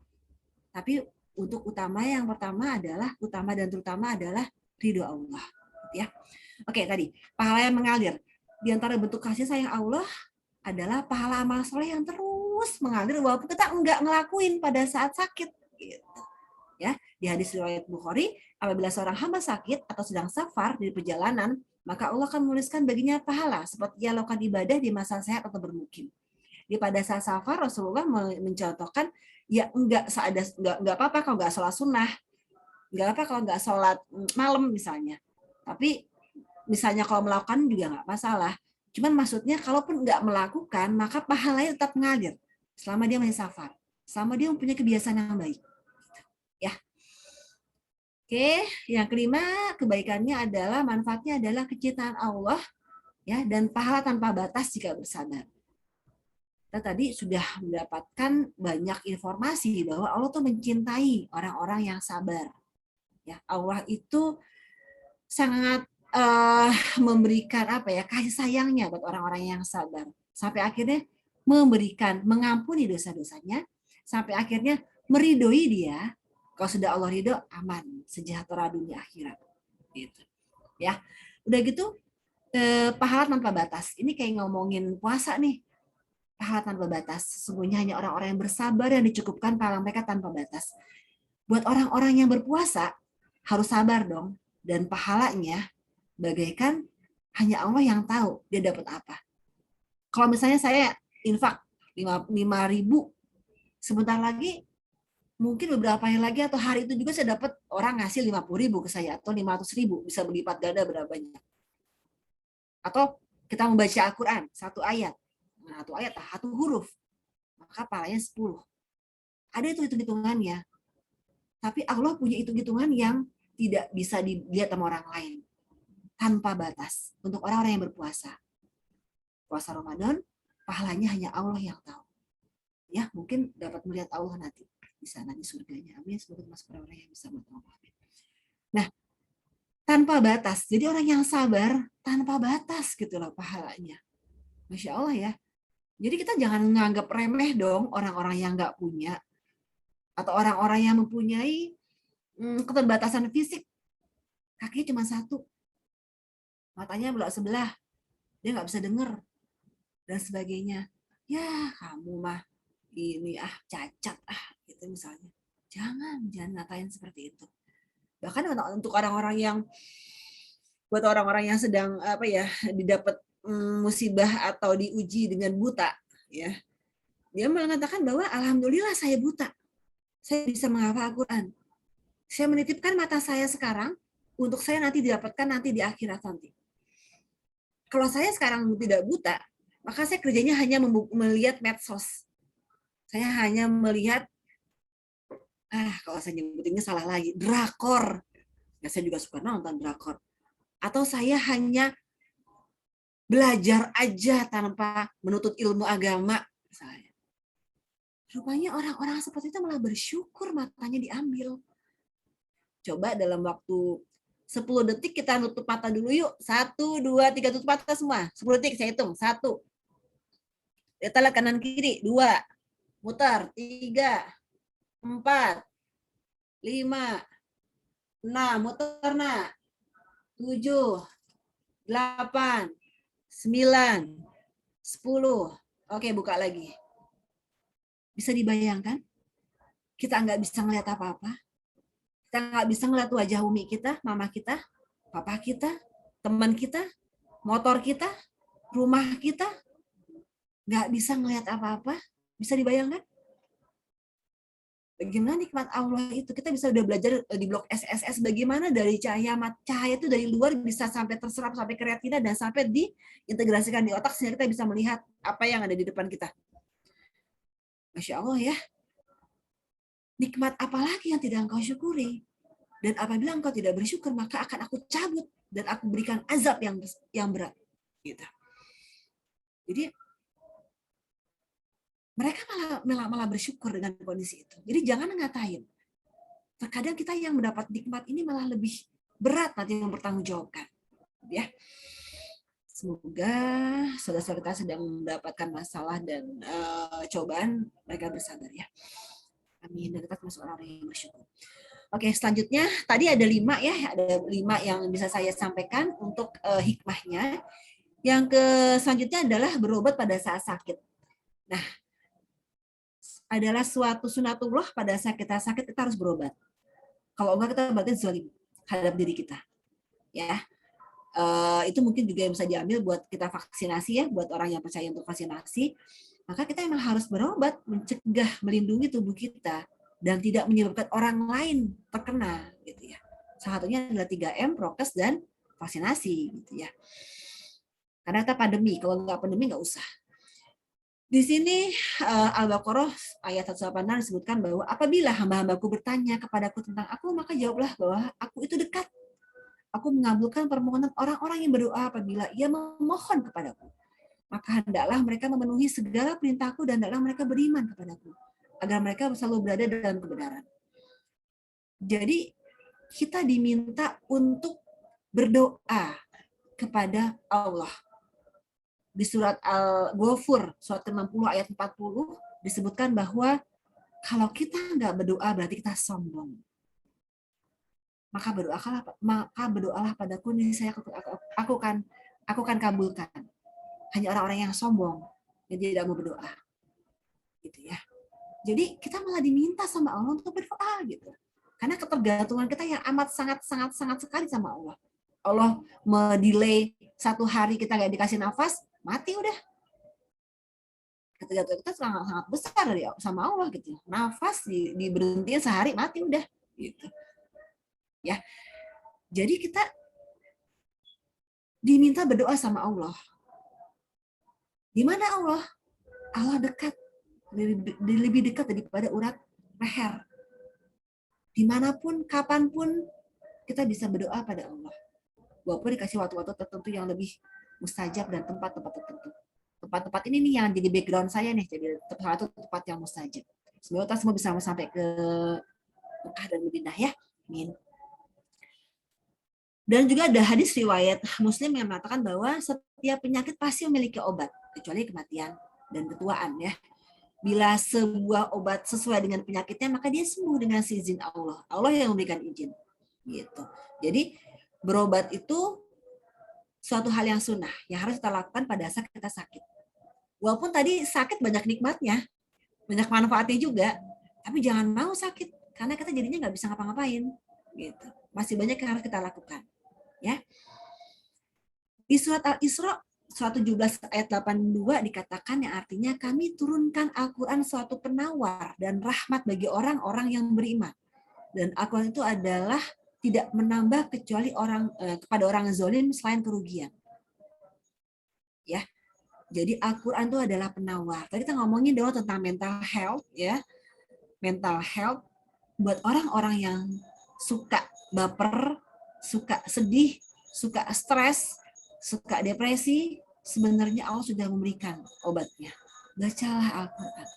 Tapi untuk yang pertama dan terutama adalah ridho Allah, gitu ya. Oke, tadi pahala yang mengalir. Di antara bentuk kasih sayang Allah adalah pahala amal soleh yang terus mengalir walaupun kita enggak ngelakuin pada saat sakit, gitu. Ya, di hadis riwayat Bukhari, apabila seorang hamba sakit atau sedang safar di perjalanan, maka Allah akan menuliskan baginya pahala seperti ia lakukan ibadah di masa sehat atau bermukim. Di pada saat safar Rasulullah mencontohkan ya enggak apa-apa kalau enggak sholat sunnah, enggak apa kalau enggak sholat malam misalnya. Tapi misalnya kalau melakukan juga enggak masalah. Cuman maksudnya kalaupun enggak melakukan maka pahalanya tetap mengalir selama dia masih safar, selama dia mempunyai kebiasaan yang baik. Ya. Oke, yang kelima kebaikannya adalah manfaatnya adalah kecintaan Allah ya dan pahala tanpa batas jika bersabar. Kita tadi sudah mendapatkan banyak informasi bahwa Allah tuh mencintai orang-orang yang sabar. Ya, Allah itu sangat memberikan kasih sayangnya buat orang-orang yang sabar. Sampai akhirnya mengampuni dosa-dosanya, sampai akhirnya meridhoi dia. Kalau sudah Allah ridho, aman, sejahtera dunia akhirat. Gitu. Ya, udah gitu pahala tanpa batas. Ini kayak ngomongin puasa nih. Pahala tanpa batas. Sesungguhnya hanya orang-orang yang bersabar yang dicukupkan pahala mereka tanpa batas. Buat orang-orang yang berpuasa, harus sabar dong. Dan pahalanya, bagaikan hanya Allah yang tahu dia dapat apa. Kalau misalnya saya infak 5.000, sebentar lagi, mungkin beberapa hari lagi atau hari itu juga saya dapat orang ngasih 50.000 ke saya, atau 500.000, bisa berlipat ganda berapa banyak. Atau kita membaca Al-Quran, satu ayat, satu huruf, maka pahalanya 10. Ada itu hitung-hitungannya. Tapi Allah punya hitung-hitungan yang tidak bisa dilihat sama orang lain. Tanpa batas. Untuk orang-orang yang berpuasa. Puasa Ramadan, pahalanya hanya Allah yang tahu. Ya, mungkin dapat melihat Allah nanti. Di sana, di surganya. Amin. Semoga masuk orang-orang yang bisa melihat Allah. Nah, tanpa batas. Jadi orang yang sabar, tanpa batas gitu loh pahalanya. Masya Allah ya. Jadi kita jangan menganggap remeh dong orang-orang yang nggak punya. Atau orang-orang yang mempunyai keterbatasan fisik. Kakinya cuma satu. Matanya belah sebelah. Dia nggak bisa dengar. Dan sebagainya. Ya kamu mah ini cacat gitu misalnya. Jangan ngatain seperti itu. Bahkan untuk orang-orang yang sedang didapat musibah atau diuji dengan buta, ya, dia mengatakan bahwa alhamdulillah saya buta, saya bisa menghafal Al-Quran, saya menitipkan mata saya sekarang untuk saya nanti didapatkan nanti di akhirat nanti. Kalau saya sekarang tidak buta, maka saya kerjanya hanya melihat medsos, saya hanya melihat kalau saya nyebutinnya salah lagi, drakor, ya saya juga suka nonton drakor, atau saya hanya belajar aja tanpa menuntut ilmu agama misalnya. Rupanya orang-orang seperti itu malah bersyukur matanya diambil. Coba dalam waktu 10 detik kita nutup mata dulu yuk. 1, 2, 3, tutup mata semua. 10 detik saya hitung. 1. Kita lihat kanan kiri. 2. Mutar. 3. 4. 5. 6. Mutar nak. 7. 8. 9, 10. Oke, buka lagi. Bisa dibayangkan? Kita nggak bisa ngeliat apa-apa. Kita nggak bisa ngeliat wajah umi kita, mama kita, papa kita, teman kita, motor kita, rumah kita. Nggak bisa ngeliat apa-apa. Bisa dibayangkan? Bagaimana nikmat Allah itu? Kita bisa udah belajar di blog SSS bagaimana dari cahaya itu dari luar bisa sampai terserap sampai ke retina dan sampai diintegrasikan di otak sehingga kita bisa melihat apa yang ada di depan kita. Masya Allah ya. Nikmat apa lagi yang tidak engkau syukuri? Dan apabila engkau tidak bersyukur, maka akan aku cabut dan aku berikan azab yang berat. Gitu. Jadi mereka malah bersyukur dengan kondisi itu. Jadi jangan ngatain. Terkadang kita yang mendapat nikmat ini malah lebih berat nanti mempertanggungjawabkan. Ya. Semoga saudara-saudara kita sedang mendapatkan masalah dan cobaan, mereka bersabar ya. Amin. Dan kita termasuk orang yang bersyukur. Oke, selanjutnya tadi ada 5 ya, ada 5 yang bisa saya sampaikan untuk hikmahnya. Yang selanjutnya adalah berobat pada saat sakit. Nah, adalah suatu sunatullah pada saat kita sakit kita harus berobat. Kalau enggak kita berarti zalim terhadap diri kita. Ya. Itu mungkin juga yang bisa diambil buat kita vaksinasi ya, buat orang yang percaya untuk vaksinasi. Maka kita memang harus berobat, mencegah, melindungi tubuh kita dan tidak menyebabkan orang lain terkena gitu ya. Salah satunya adalah 3M, prokes dan vaksinasi gitu ya. Karena kita pandemi, kalau nggak pandemi nggak usah. Di sini Al-Baqarah ayat 186 disebutkan bahwa apabila hamba-hambaku bertanya kepadaku tentang aku, maka jawablah bahwa aku itu dekat. Aku mengabulkan permohonan orang-orang yang berdoa apabila ia memohon kepadaku. Maka hendaklah mereka memenuhi segala perintahku dan hendaklah mereka beriman kepadaku, agar mereka selalu berada dalam kebenaran. Jadi kita diminta untuk berdoa kepada Allah. Di surat Al-Ghafur, surat ke-60 ayat 40, disebutkan bahwa kalau kita nggak berdoa berarti kita sombong. Maka berdoalah padaku, niscaya aku akan kabulkan. Hanya orang-orang yang sombong yang tidak mau berdoa. Gitu ya. Jadi kita malah diminta sama Allah untuk berdoa gitu. Karena ketergantungan kita yang amat sangat sekali sama Allah. Allah mendelay 1 hari kita nggak dikasih nafas, mati udah. Ketergantungan kita sangat besar dari sama Allah gitu. Nafas diberhentiin sehari, mati udah gitu. Ya. Jadi kita diminta berdoa sama Allah. Di mana Allah? Allah dekat, lebih dekat daripada urat leher. Dimanapun, kapanpun kita bisa berdoa pada Allah. Walaupun dikasih waktu-waktu tertentu yang lebih mustajab dan tempat-tempat tertentu. Tempat-tempat ini nih yang jadi background saya nih, jadi satu tempat yang mustajab. Semoga kita semua bisa sampai ke Mekah dan Madinah ya. Amin. Dan juga ada hadis riwayat Muslim yang mengatakan bahwa setiap penyakit pasti memiliki obat, kecuali kematian dan ketuaan ya. Bila sebuah obat sesuai dengan penyakitnya, maka dia sembuh dengan seizin Allah. Allah yang memberikan izin. Gitu. Jadi berobat itu suatu hal yang sunnah yang harus kita lakukan pada saat kita sakit. Walaupun tadi sakit banyak nikmatnya, banyak manfaatnya juga, tapi jangan mau sakit karena kita jadinya nggak bisa ngapa-ngapain. Gitu. Masih banyak yang harus kita lakukan. Ya. Di surat Al-Isra surat 17 ayat 82 dikatakan yang artinya kami turunkan Al-Quran suatu penawar dan rahmat bagi orang-orang yang beriman. Dan Al-Quran itu adalah tidak menambah kecuali kepada orang zalim selain kerugian. Ya. Jadi Al-Quran itu adalah penawar. Tadi kita ngomongin dulu tentang mental health ya. Mental health buat orang-orang yang suka baper, suka sedih, suka stres, suka depresi, sebenarnya Allah sudah memberikan obatnya. Bacalah Al-Quran.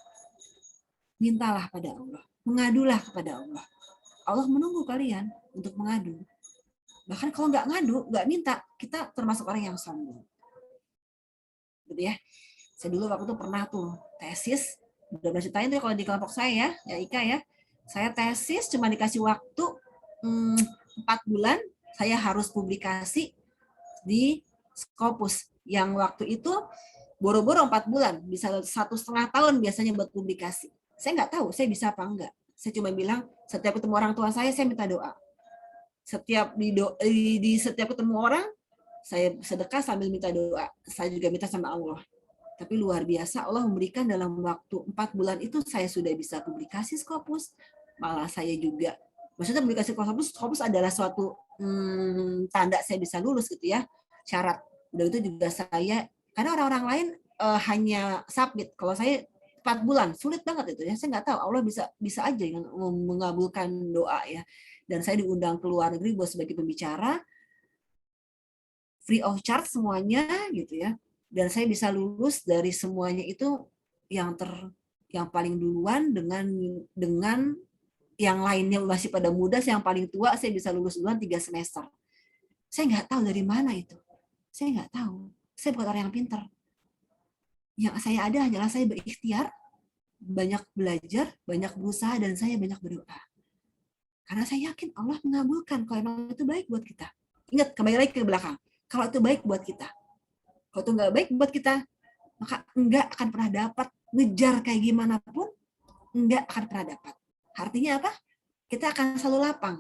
Mintalah pada Allah. Mengadulah kepada Allah. Allah menunggu kalian untuk mengadu. Bahkan kalau nggak ngadu, nggak minta, kita termasuk orang yang sombong. Gitu ya. Saya dulu waktu itu pernah tuh tesis, udah ceritain tuh kalau di kelompok saya ya Ika ya. Saya tesis cuma dikasih waktu 4 bulan, saya harus publikasi di Scopus. Yang waktu itu boro-boro 4 bulan, bisa 1,5 tahun biasanya buat publikasi. Saya nggak tahu saya bisa apa enggak. Saya cuma bilang setiap ketemu orang tua saya minta doa. Setiap setiap ketemu orang, saya sedekah sambil minta doa. Saya juga minta sama Allah. Tapi luar biasa Allah memberikan dalam waktu 4 bulan itu saya sudah bisa publikasi Scopus. Malah saya juga, maksudnya publikasi Scopus adalah suatu tanda saya bisa lulus gitu ya, syarat. Udah itu juga saya, karena orang-orang lain hanya submit. Kalau saya 4 bulan, sulit banget itu ya. Saya nggak tahu, Allah bisa aja yang mengabulkan doa ya. dan saya diundang ke luar negeri buat sebagai pembicara, free of charge semuanya gitu ya. Dan saya bisa lulus dari semuanya itu yang paling duluan dengan yang lainnya masih pada muda, yang paling tua saya bisa lulus duluan 3 semester. Saya nggak tahu dari mana itu. Saya nggak tahu. Saya bukan orang yang pintar. Yang saya ada hanyalah saya berikhtiar, banyak belajar, banyak berusaha, dan saya banyak berdoa. Karena saya yakin Allah mengabulkan kalau memang itu baik buat kita. Ingat, kembali lagi ke belakang. Kalau itu baik buat kita. Kalau itu nggak baik buat kita, maka nggak akan pernah dapat. Ngejar kayak gimana pun, nggak akan pernah dapat. Artinya apa? Kita akan selalu lapang.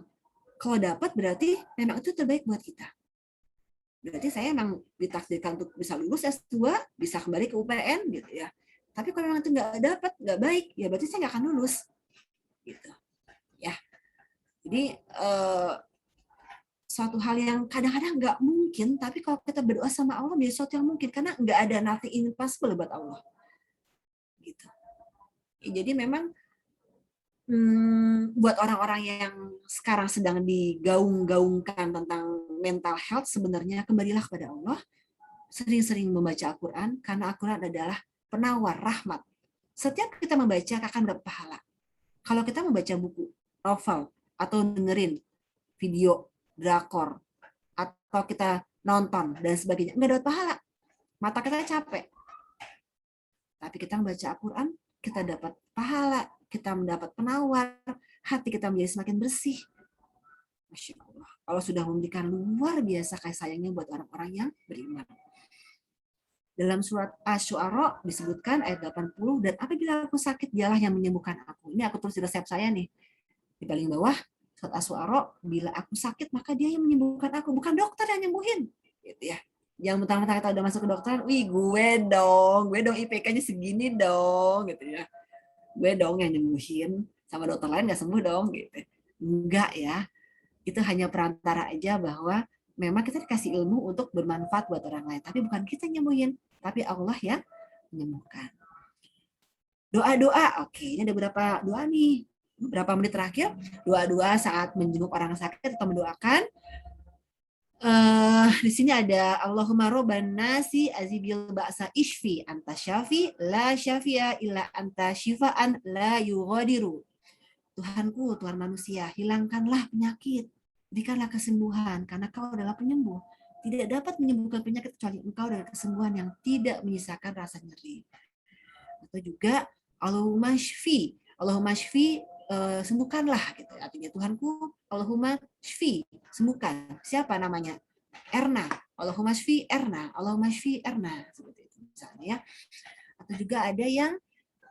Kalau dapat berarti memang itu terbaik buat kita. Berarti saya memang ditakdirkan untuk bisa lulus S2, bisa kembali ke UPN gitu ya. Tapi kalau memang itu nggak dapat, nggak baik, ya berarti saya nggak akan lulus. Gitu. Ya. Jadi suatu hal yang kadang-kadang nggak mungkin, tapi kalau kita berdoa sama Allah, bisa suatu yang mungkin. Karena nggak ada nothing impossible buat Allah. Gitu. Ya, jadi memang buat orang-orang yang sekarang sedang digaung-gaungkan tentang mental health, sebenarnya kembalilah kepada Allah, sering-sering membaca Al-Quran, karena Al-Quran adalah penawar rahmat. Setiap kita membaca akan dapat pahala. Kalau kita membaca buku, novel, atau dengerin video, drakor, atau kita nonton, dan sebagainya, nggak dapat pahala. Mata kita capek. Tapi kita membaca Al-Quran, kita dapat pahala, kita mendapat penawar, hati kita menjadi semakin bersih. Masya Allah. Allah sudah memberikan luar biasa kasih sayangnya buat orang-orang yang beriman. Dalam surat Asy-Syu'ara disebutkan ayat 80, dan apabila aku sakit, dialah yang menyembuhkan aku. Ini aku tulis di resep saya nih. Di paling bawah, surat Asy-Syu'ara, bila aku sakit, maka dia yang menyembuhkan aku. Bukan dokter yang nyembuhin. Gitu ya. Jangan mentang-mentang kita udah masuk ke dokter, wih gue dong IPK-nya segini dong, gitu ya. Gue dong yang nyembuhin, sama dokter lain nggak sembuh dong, gitu. Enggak ya. Itu hanya perantara aja bahwa memang kita dikasih ilmu untuk bermanfaat buat orang lain. Tapi bukan kita nyembuhin, tapi Allah yang menyembuhkan. Doa-doa, oke, ini ada beberapa doa nih. Beberapa menit terakhir, doa-doa saat menjenguk orang sakit atau mendoakan. Di sini ada Allahumma robban nasi azibil ba'sa ishfi anta syafi la syafi'a illa anta syifaan la yughadiru. Tuhanku, Tuhan manusia, hilangkanlah penyakit, berikanlah kesembuhan, karena Kau adalah penyembuh. Tidak dapat menyembuhkan penyakit kecuali Engkau dengan kesembuhan yang tidak menyisakan rasa nyeri. Atau juga Allahumma syfi, sembuhkanlah, gitu. Artinya Tuhanku, Allahumma syfi, sembuhkan. Siapa namanya? Erna. Allahumma syfi Erna. Allahumma syfi Erna. Seperti itu misalnya ya. Atau juga ada yang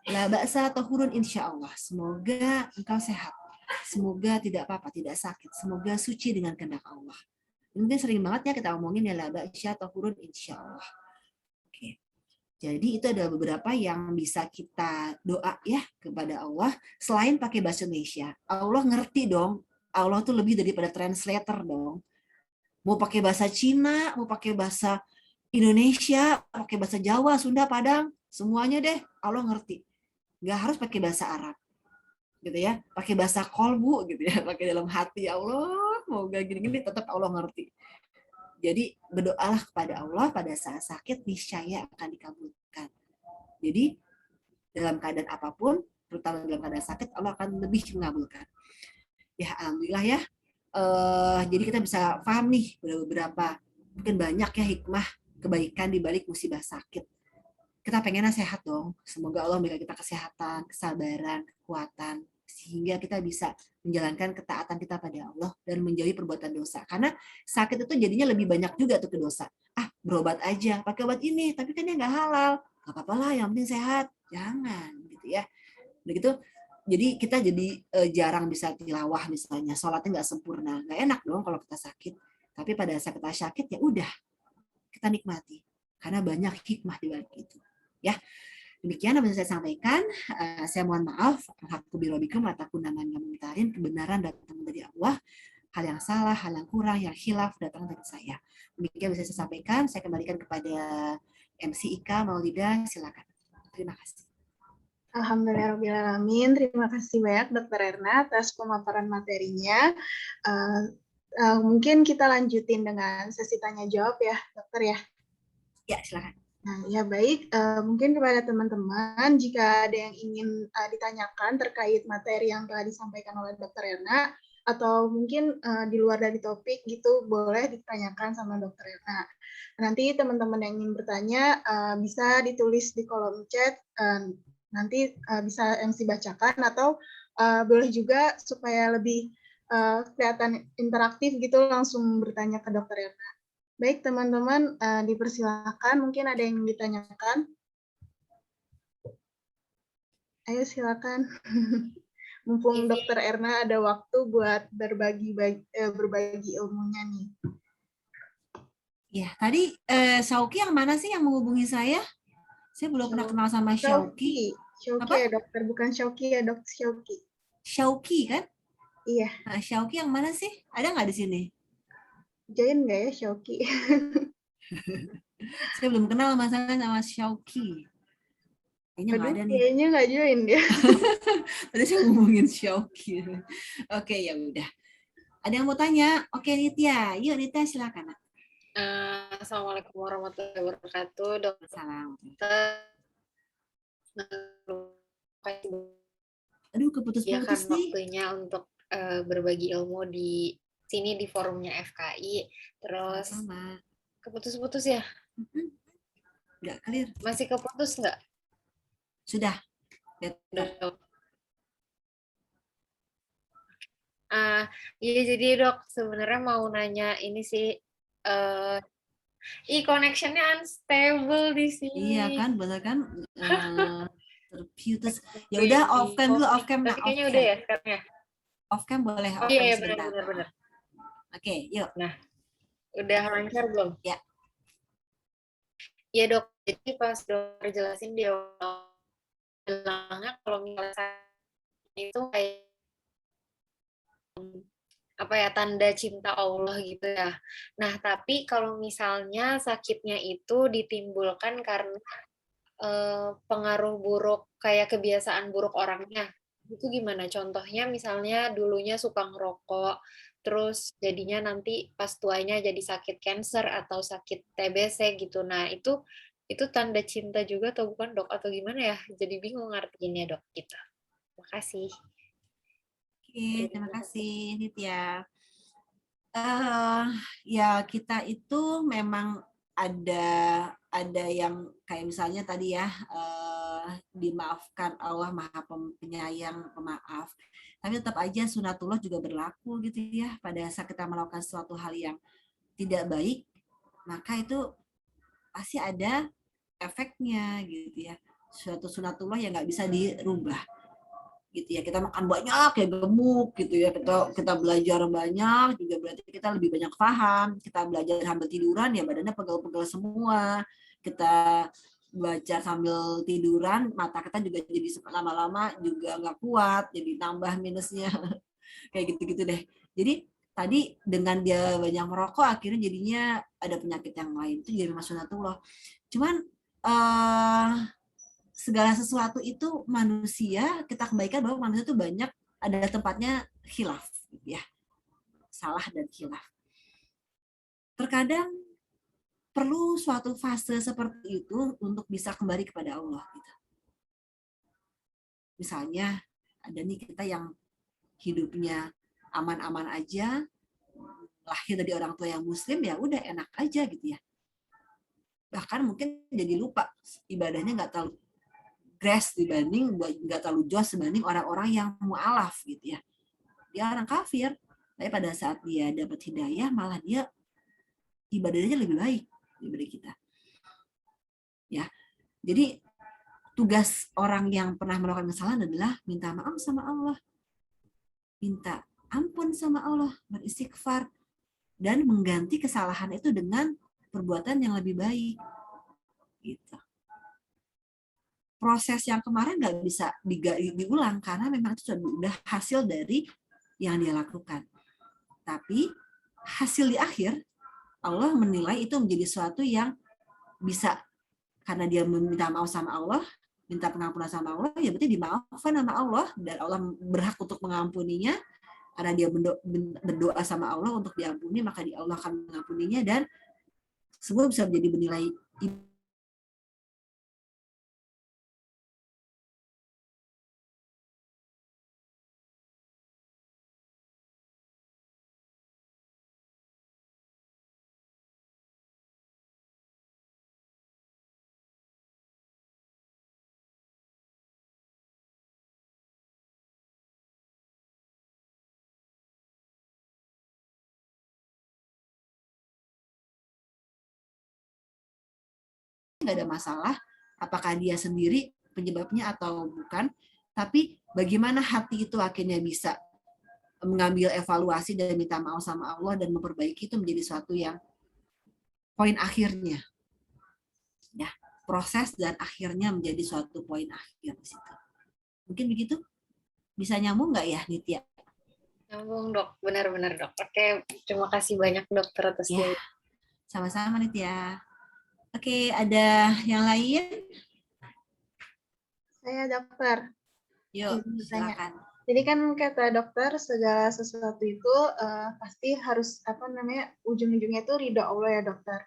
la ba'sa tahurun insyaallah. Semoga engkau sehat. Semoga tidak apa-apa, tidak sakit. Semoga suci dengan kehendak Allah. Mungkin sering banget ya kita omongin ya la ba'sa tahurun insyaallah. Oke. Jadi itu ada beberapa yang bisa kita doa ya kepada Allah selain pakai bahasa Indonesia. Allah ngerti dong. Allah tuh lebih daripada translator dong. Mau pakai bahasa Cina, mau pakai bahasa Indonesia, pakai bahasa Jawa, Sunda, Padang, semuanya deh Allah ngerti. Nggak harus pakai bahasa Arab. Gitu ya. Pakai bahasa kolbu gitu ya, pakai dalam hati Allah, mau gini-gini tetap Allah ngerti. Jadi berdoalah kepada Allah pada saat sakit, niscaya akan dikabulkan. Jadi dalam keadaan apapun, terutama dalam keadaan sakit, Allah akan lebih mengabulkan. Ya alhamdulillah ya. Jadi kita bisa paham nih beberapa, mungkin banyak ya hikmah kebaikan di balik musibah sakit. Kita pengennya sehat dong. Semoga Allah memberikan kita kesehatan, kesabaran, kekuatan, sehingga kita bisa menjalankan ketaatan kita pada Allah dan menjauhi perbuatan dosa. Karena sakit itu jadinya lebih banyak juga tuh ke dosa. Berobat aja, pakai obat ini, tapi kan dia nggak halal. Nggak apa-apa lah, yang penting sehat. Jangan, gitu ya. Begitu. Jadi kita jadi jarang bisa tilawah misalnya, sholatnya nggak sempurna. Nggak enak dong kalau kita sakit. Tapi pada saat kita sakit, ya udah, kita nikmati. Karena banyak hikmah di balik itu. Ya. Demikian yang bisa saya sampaikan. Saya mohon maaf. Alhamdulillah kebenaran datang dari Allah. Hal yang salah, hal yang kurang, yang khilaf datang dari saya. Demikian bisa saya sampaikan. Saya kembalikan kepada MC Ika Maulida. Silakan. Terima kasih. Alhamdulillahirrahmanirrahim. Terima kasih banyak Dokter Erna atas pemaparan materinya. Mungkin kita lanjutin dengan sesi tanya jawab ya, Dokter ya. Ya, silakan. Nah, ya baik. Mungkin kepada teman-teman, jika ada yang ingin ditanyakan terkait materi yang telah disampaikan oleh Dokter Erna, atau mungkin di luar dari topik gitu, boleh ditanyakan sama Dokter Erna. Nanti teman-teman yang ingin bertanya bisa ditulis di kolom chat. Nanti bisa MC bacakan atau boleh juga supaya lebih kelihatan interaktif gitu langsung bertanya ke Dokter Erna. Baik teman-teman, dipersilakan. Mungkin ada yang ditanyakan. Ayo silakan. Mumpung Dokter Erna ada waktu buat berbagi ilmunya nih. Ya, tadi Syauqi yang mana sih yang menghubungi saya? Saya belum pernah kenal sama Syauqi. Syauqi ya dokter, bukan Syauqi ya dok, Syauqi. Syauqi kan? Iya. Nah, Syauqi yang mana sih? Ada nggak di sini? Join nggak ya Syauqi? Saya belum kenal sama Syauqi. Kayaknya nggak ada nih. Kayaknya nggak join dia. Tadi saya ngomongin Syauqi. Oke, ya udah. Ada yang mau tanya? Oke, Nitya. Yuk, Nitya silakan. Assalamualaikum warahmatullahi wabarakatuh, Dokter. Salam. Aduh, keputus-putus nih. Waktunya untuk berbagi ilmu di sini di forumnya FKI. Terus sama. Keputus-putus ya? Nggak clear. Masih keputus nggak? Sudah. Iya, jadi dok sebenarnya mau nanya ini sih. Connectionnya unstable di sini. Iya kan, benar kan? Terputus. Ya udah off cam dulu, off cam. Tapi kayaknya udah ya sekarang ya. Off cam boleh. Oh iya, benar. Oke, yuk. Nah, udah lancar belum? Ya. Iya dok. Jadi pas dokter jelasin dia bilangnya kalau misalnya itu kayak tanda cinta Allah gitu ya. Nah, tapi kalau misalnya sakitnya itu ditimbulkan karena pengaruh buruk kayak kebiasaan buruk orangnya, itu gimana? Contohnya misalnya dulunya suka ngerokok, terus jadinya nanti pas tuanya jadi sakit kanker atau sakit TBC gitu. Nah, itu tanda cinta juga atau bukan dok? Atau gimana ya? Jadi bingung ngartiinnya dok kita. Makasih. Oke, terima kasih Nitya. Ya kita itu memang ada yang kayak misalnya tadi ya dimaafkan Allah Maha Penyayang Pemaaf, tapi tetap aja sunatullah juga berlaku gitu ya. Pada saat kita melakukan suatu hal yang tidak baik, maka itu pasti ada efeknya gitu ya. Suatu sunatullah yang nggak bisa dirubah gitu ya. Kita makan banyak ya gemuk gitu ya, kita belajar banyak juga berarti kita lebih banyak paham. Kita belajar sambil tiduran ya badannya pegel-pegel semua. Kita baca sambil tiduran mata kita juga jadi lama-lama juga nggak kuat, jadi tambah minusnya. Kayak gitu-gitu deh. Jadi tadi dengan dia banyak merokok akhirnya jadinya ada penyakit yang lain, itu jadi sunatullah. Cuman segala sesuatu itu manusia, kita kembalikan bahwa manusia itu banyak ada tempatnya khilaf ya, salah dan khilaf. Terkadang perlu suatu fase seperti itu untuk bisa kembali kepada Allah gitu. Misalnya ada nih kita yang hidupnya aman-aman aja, lahir dari orang tua yang muslim ya udah enak aja gitu ya. Bahkan mungkin jadi lupa ibadahnya nggak terlalu grass dibanding nggak terlalu jos dibanding orang-orang yang mu'alaf gitu ya. Dia orang kafir, tapi pada saat dia dapat hidayah malah dia ibadahnya lebih baik daripada kita. Ya. Jadi tugas orang yang pernah melakukan kesalahan adalah minta maaf sama Allah. Minta ampun sama Allah, beristighfar dan mengganti kesalahan itu dengan perbuatan yang lebih baik. Gitu. Proses yang kemarin nggak bisa diulang karena memang itu sudah hasil dari yang dia lakukan. Tapi hasil di akhir Allah menilai itu menjadi sesuatu yang bisa karena dia meminta maaf sama Allah, minta pengampunan sama Allah, ya berarti dimaafkan sama Allah dan Allah berhak untuk mengampuninya karena dia berdoa sama Allah untuk diampuni, maka Allah akan mengampuninya dan semua bisa menjadi bernilai. Nggak ada masalah apakah dia sendiri penyebabnya atau bukan, tapi bagaimana hati itu akhirnya bisa mengambil evaluasi dan minta maaf sama Allah dan memperbaiki, itu menjadi suatu yang poin akhirnya ya, proses dan akhirnya menjadi suatu poin akhir di situ. Mungkin begitu, bisa nyambung nggak ya Nitya? Nyambung dok, benar-benar dok. Oke, terima kasih banyak dokter atas ya, sama-sama Nitya. Oke, ada yang lain? Saya dokter. Yuk, silakan. Jadi kan kata dokter segala sesuatu itu pasti harus ujung-ujungnya itu ridho Allah ya dokter.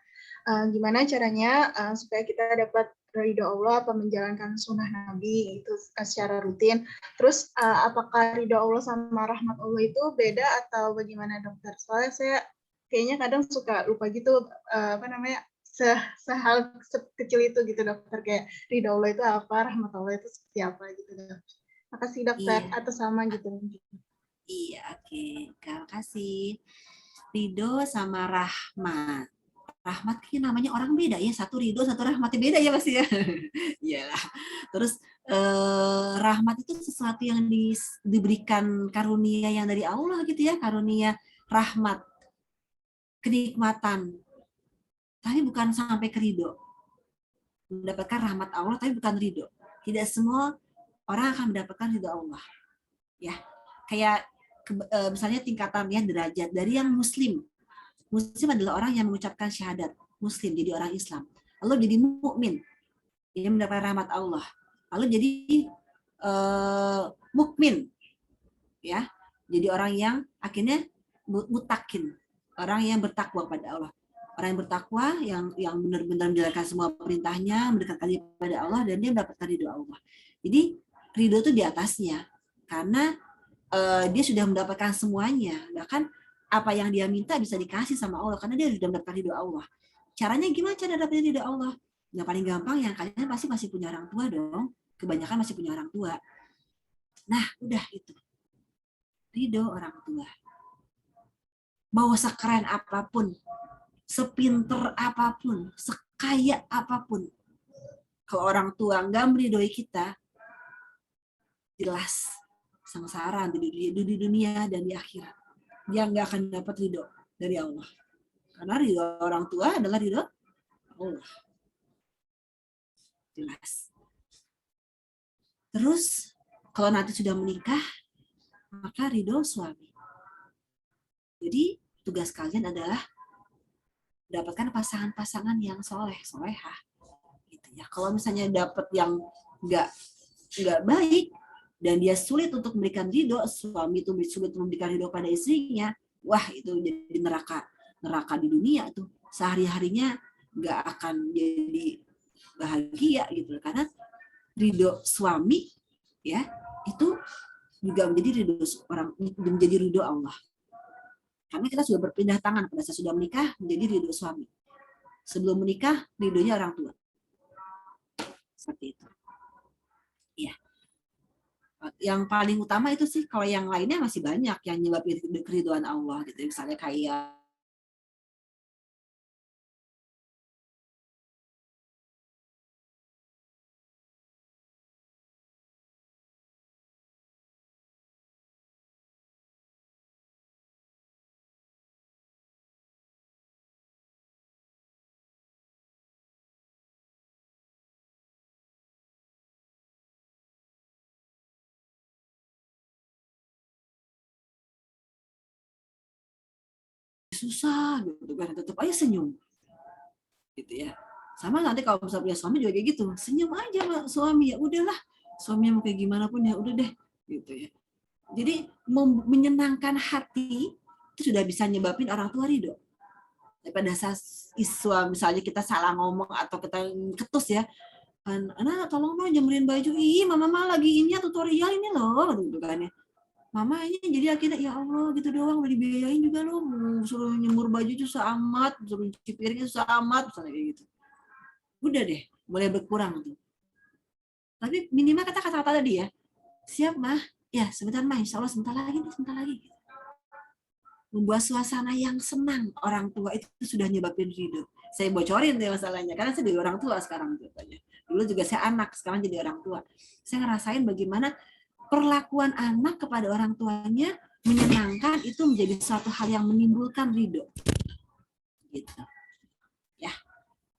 Gimana caranya supaya kita dapat ridho Allah apa menjalankan sunnah Nabi itu secara rutin. Terus apakah ridho Allah sama rahmat Allah itu beda atau bagaimana dokter? Soalnya saya kayaknya kadang suka lupa gitu sehal kecil itu gitu dokter, kayak ridho Allah itu apa, rahmat Allah itu seperti apa gitu dokter. Makasih dokter, atau sama gitu. Iya, oke. Terima kasih. Ridho sama rahmat. Rahmat kayaknya namanya orang beda ya. Satu ridho, satu rahmatnya beda ya pasti ya. Iyalah. Terus rahmat itu sesuatu yang diberikan karunia yang dari Allah gitu ya. Karunia rahmat. Kenikmatan. Tapi bukan sampai ke ridho. Mendapatkan rahmat Allah tapi bukan ridho. Tidak semua orang akan mendapatkan ridho Allah. Ya, kayak misalnya tingkatan ya derajat dari yang muslim. Muslim adalah orang yang mengucapkan syahadat, muslim jadi orang Islam. Lalu jadi mukmin, dia mendapat rahmat Allah. Lalu jadi mukmin, ya, jadi orang yang akhirnya mutakin, orang yang bertakwa pada Allah. Orang yang bertakwa, yang benar-benar menjalankan semua perintahnya, mendekatkan diri pada Allah, dan dia mendapatkan ridho Allah. Jadi ridho itu di atasnya, karena dia sudah mendapatkan semuanya. Bahkan apa yang dia minta bisa dikasih sama Allah, karena dia sudah mendapatkan ridho Allah. Caranya gimana cara dapetin ridho Allah? Yang paling gampang yang kalian pasti masih punya orang tua dong. Kebanyakan masih punya orang tua. Nah, udah itu. Ridho orang tua. Mau sekeren apapun, sepinter apapun, sekaya apapun, kalau orang tua nggak meridhoi kita, jelas sengsara di dunia dan di akhirat. Dia nggak akan dapat ridho dari Allah. Karena ridho orang tua adalah ridho Allah. Jelas. Terus, kalau nanti sudah menikah, maka ridho suami. Jadi, tugas kalian adalah dapatkan pasangan-pasangan yang soleh, solehah. Gitu ya. Kalau misalnya dapat yang nggak baik, dan dia sulit untuk memberikan ridho, suami itu sulit memberikan ridho pada istrinya, wah itu jadi neraka di dunia tuh. Sehari-harinya nggak akan jadi bahagia gitu, karena ridho suami ya itu juga menjadi ridho Allah. Karena kita sudah berpindah tangan pada saat sudah menikah menjadi ridho suami. Sebelum menikah ridhonya orang tua. Seperti itu. Iya. Yang paling utama itu sih, kalau yang lainnya masih banyak yang nyebabin keriduan Allah gitu. Misalnya kayak susah gitu kan, tetap aja senyum gitu ya. Sama nanti kalau misalnya punya suami juga kayak gitu, senyum aja sama suami, ya udahlah, suaminya mau kayak gimana pun ya udah deh, gitu ya. Jadi menyenangkan hati itu sudah bisa nyebabin orang tua ridho. Pada saat isu misalnya kita salah ngomong atau kita ketus ya, kan, anak tolong dong jemurin baju, ih mama lagi ini tutorial ini loh, gitu kan ya. Mama ini jadi akhirnya ya Allah gitu doang udah dibiayain juga loh, suruh nyemur baju susah amat, suruh cuci piringnya susah amat, misalnya kayak gitu. Udah deh, mulai berkurang tuh. Tapi minimal kata-kata tadi ya, siap mah, ya sebentar mah, insya Allah sebentar lagi. Membuat suasana yang senang orang tua itu sudah nyebabin ridho. Saya bocorin deh masalahnya, karena saya jadi orang tua sekarang contohnya. Dulu juga saya anak, sekarang jadi orang tua. Saya ngerasain bagaimana perlakuan anak kepada orang tuanya menyenangkan itu menjadi suatu hal yang menimbulkan ridho. Gitu. Ya.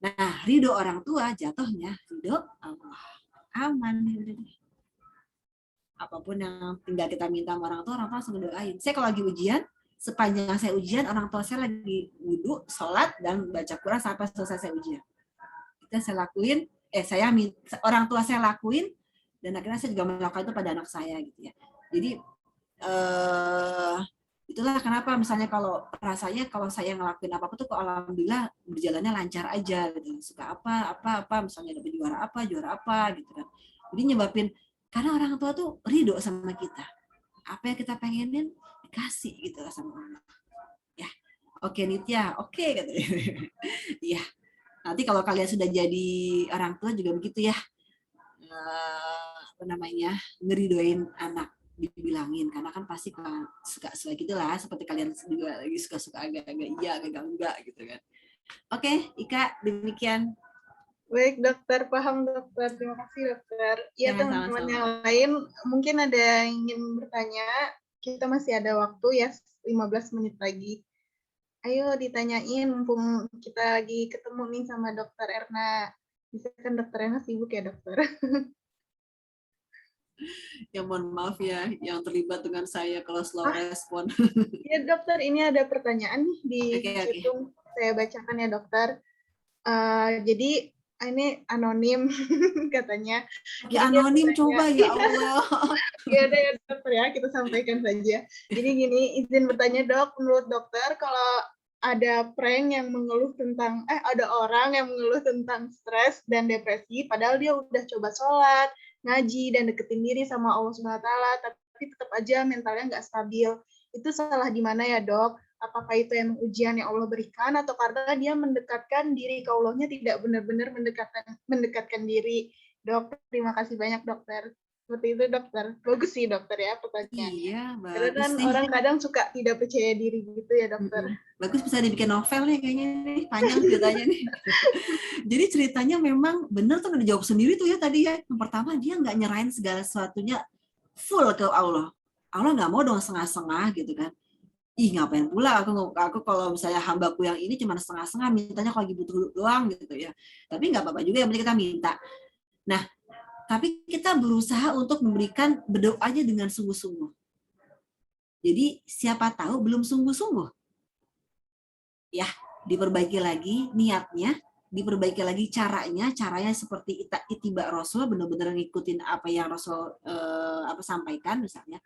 Nah, ridho orang tua jatuhnya ridho Allah. Aman udah deh. Apapun yang tinggal kita minta sama orang tua langsung doain. Saya kalau lagi ujian, sepanjang saya ujian, orang tua saya lagi wudhu, sholat, dan baca Quran sampai selesai saya ujian. Itu saya lakuin, orang tua saya lakuin, dan akhirnya saya juga melakukan itu pada anak saya gitu ya. Jadi itulah kenapa misalnya kalau rasanya kalau saya ngelakuin apa-apa tuh kok alhamdulillah berjalannya lancar aja gitu. Suka apa misalnya dapat juara apa gitu kan. Jadi nyebabin karena orang tua tuh ridho sama kita. Apa yang kita pengenin dikasih gitu lah sama Allah. Ya, oke Nitya, oke katanya. Iya. Nanti kalau kalian sudah jadi orang tua juga begitu ya. Ngeridoin anak, dibilangin karena kan pasti suka gitu lah, seperti kalian juga lagi suka agak-agak iya, agak enggak gitu kan. Oke, Ika, demikian. Baik dokter, paham dokter. Terima kasih dokter. Ya teman-teman yang lain mungkin ada yang ingin bertanya. Kita masih ada waktu ya, 15 menit lagi. Ayo ditanyain, mumpung kita lagi ketemu nih sama dokter Erna. Bisa kan dokter Erna sibuk ya dokter? Ya mohon maaf ya, yang terlibat dengan saya kalau slow respon. Ya dokter, ini ada pertanyaan nih di Zoom. Saya bacakan ya dokter. Jadi ini anonim katanya. Ya anonim coba ya Allah. Ya deh ya dokter ya, kita sampaikan saja. Jadi gini, izin bertanya dok, menurut dokter kalau ada prank yang mengeluh tentang, ada orang yang mengeluh tentang stres dan depresi, padahal dia udah coba sholat, ngaji, dan deketin diri sama Allah SWT, tapi tetap aja mentalnya nggak stabil. Itu salah di mana ya dok? Apakah itu emang ujian yang Allah berikan atau karena dia mendekatkan diri ke Allahnya tidak benar-benar mendekatkan diri? Dok, terima kasih banyak dokter. Seperti itu dokter. Bagus sih dokter ya pertanyaannya. Iya, bagus. Karena kan orang kadang suka tidak percaya diri gitu ya dokter. Bagus, bisa dibikin novel nih kayaknya nih, panjang ceritanya nih. Jadi ceritanya memang benar tuh dijawab sendiri tuh ya tadi ya. Yang pertama dia nggak nyerahin segala sesuatunya full ke Allah. Allah nggak mau dong setengah-setengah gitu kan. Ih ngapain pula aku kalau misalnya hambaku yang ini cuma setengah-setengah, mintanya kalau lagi butuh doang gitu ya. Tapi nggak apa-apa juga yang penting kita minta. Nah, tapi kita berusaha untuk memberikan berdoanya dengan sungguh-sungguh. Jadi siapa tahu belum sungguh-sungguh. Ya, diperbaiki lagi niatnya, diperbaiki lagi caranya seperti ittiba Rasul, benar-benar ngikutin apa yang Rasul sampaikan misalnya.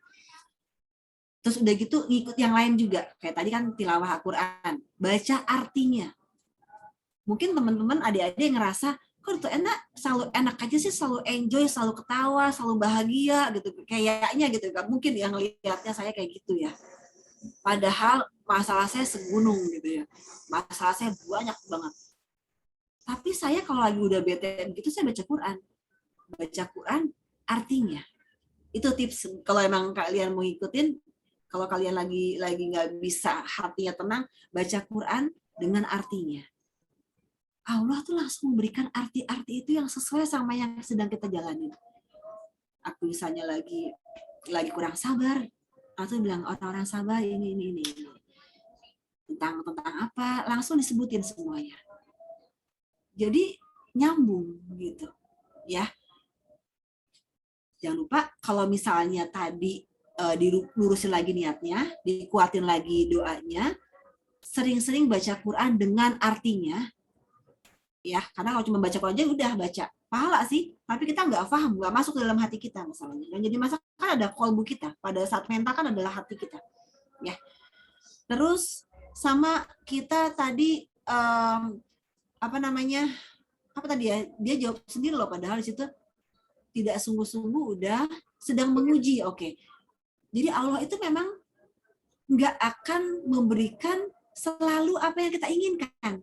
Terus udah gitu ngikut yang lain juga. Kayak tadi kan tilawah Al-Quran. Baca artinya. Mungkin teman-teman adik-adik ngerasa, kok itu enak, selalu enak aja sih, selalu enjoy, selalu ketawa, selalu bahagia gitu. Kayaknya gitu. Gak mungkin yang lihatnya saya kayak gitu ya. Padahal masalah saya segunung gitu ya. Masalah saya banyak banget. Tapi saya kalau lagi udah bete gitu, saya baca Quran. Baca Quran artinya. Itu tips kalau emang kalian mau ngikutin. Kalau kalian lagi nggak bisa hatinya tenang, baca Quran dengan artinya. Allah tuh langsung memberikan arti-arti itu yang sesuai sama yang sedang kita jalani. Aku misalnya lagi kurang sabar, atau bilang orang-orang sabar ini. Tentang apa, langsung disebutin semuanya. Jadi nyambung gitu, ya. Jangan lupa kalau misalnya tadi dilurusin lagi niatnya, dikuatin lagi doanya, sering-sering baca Quran dengan artinya, Ya, karena kalau cuma baca Quran aja udah baca pahala sih, tapi kita nggak paham, nggak masuk ke dalam hati kita masalahnya. Yang jadi masalah kan ada kolbu kita. Pada saat mental kan adalah hati kita. Ya. Terus sama kita tadi apa namanya? Apa tadi ya? Dia jawab sendiri loh, padahal di situ tidak sungguh-sungguh udah sedang menguji. Oke. Jadi Allah itu memang nggak akan memberikan selalu apa yang kita inginkan.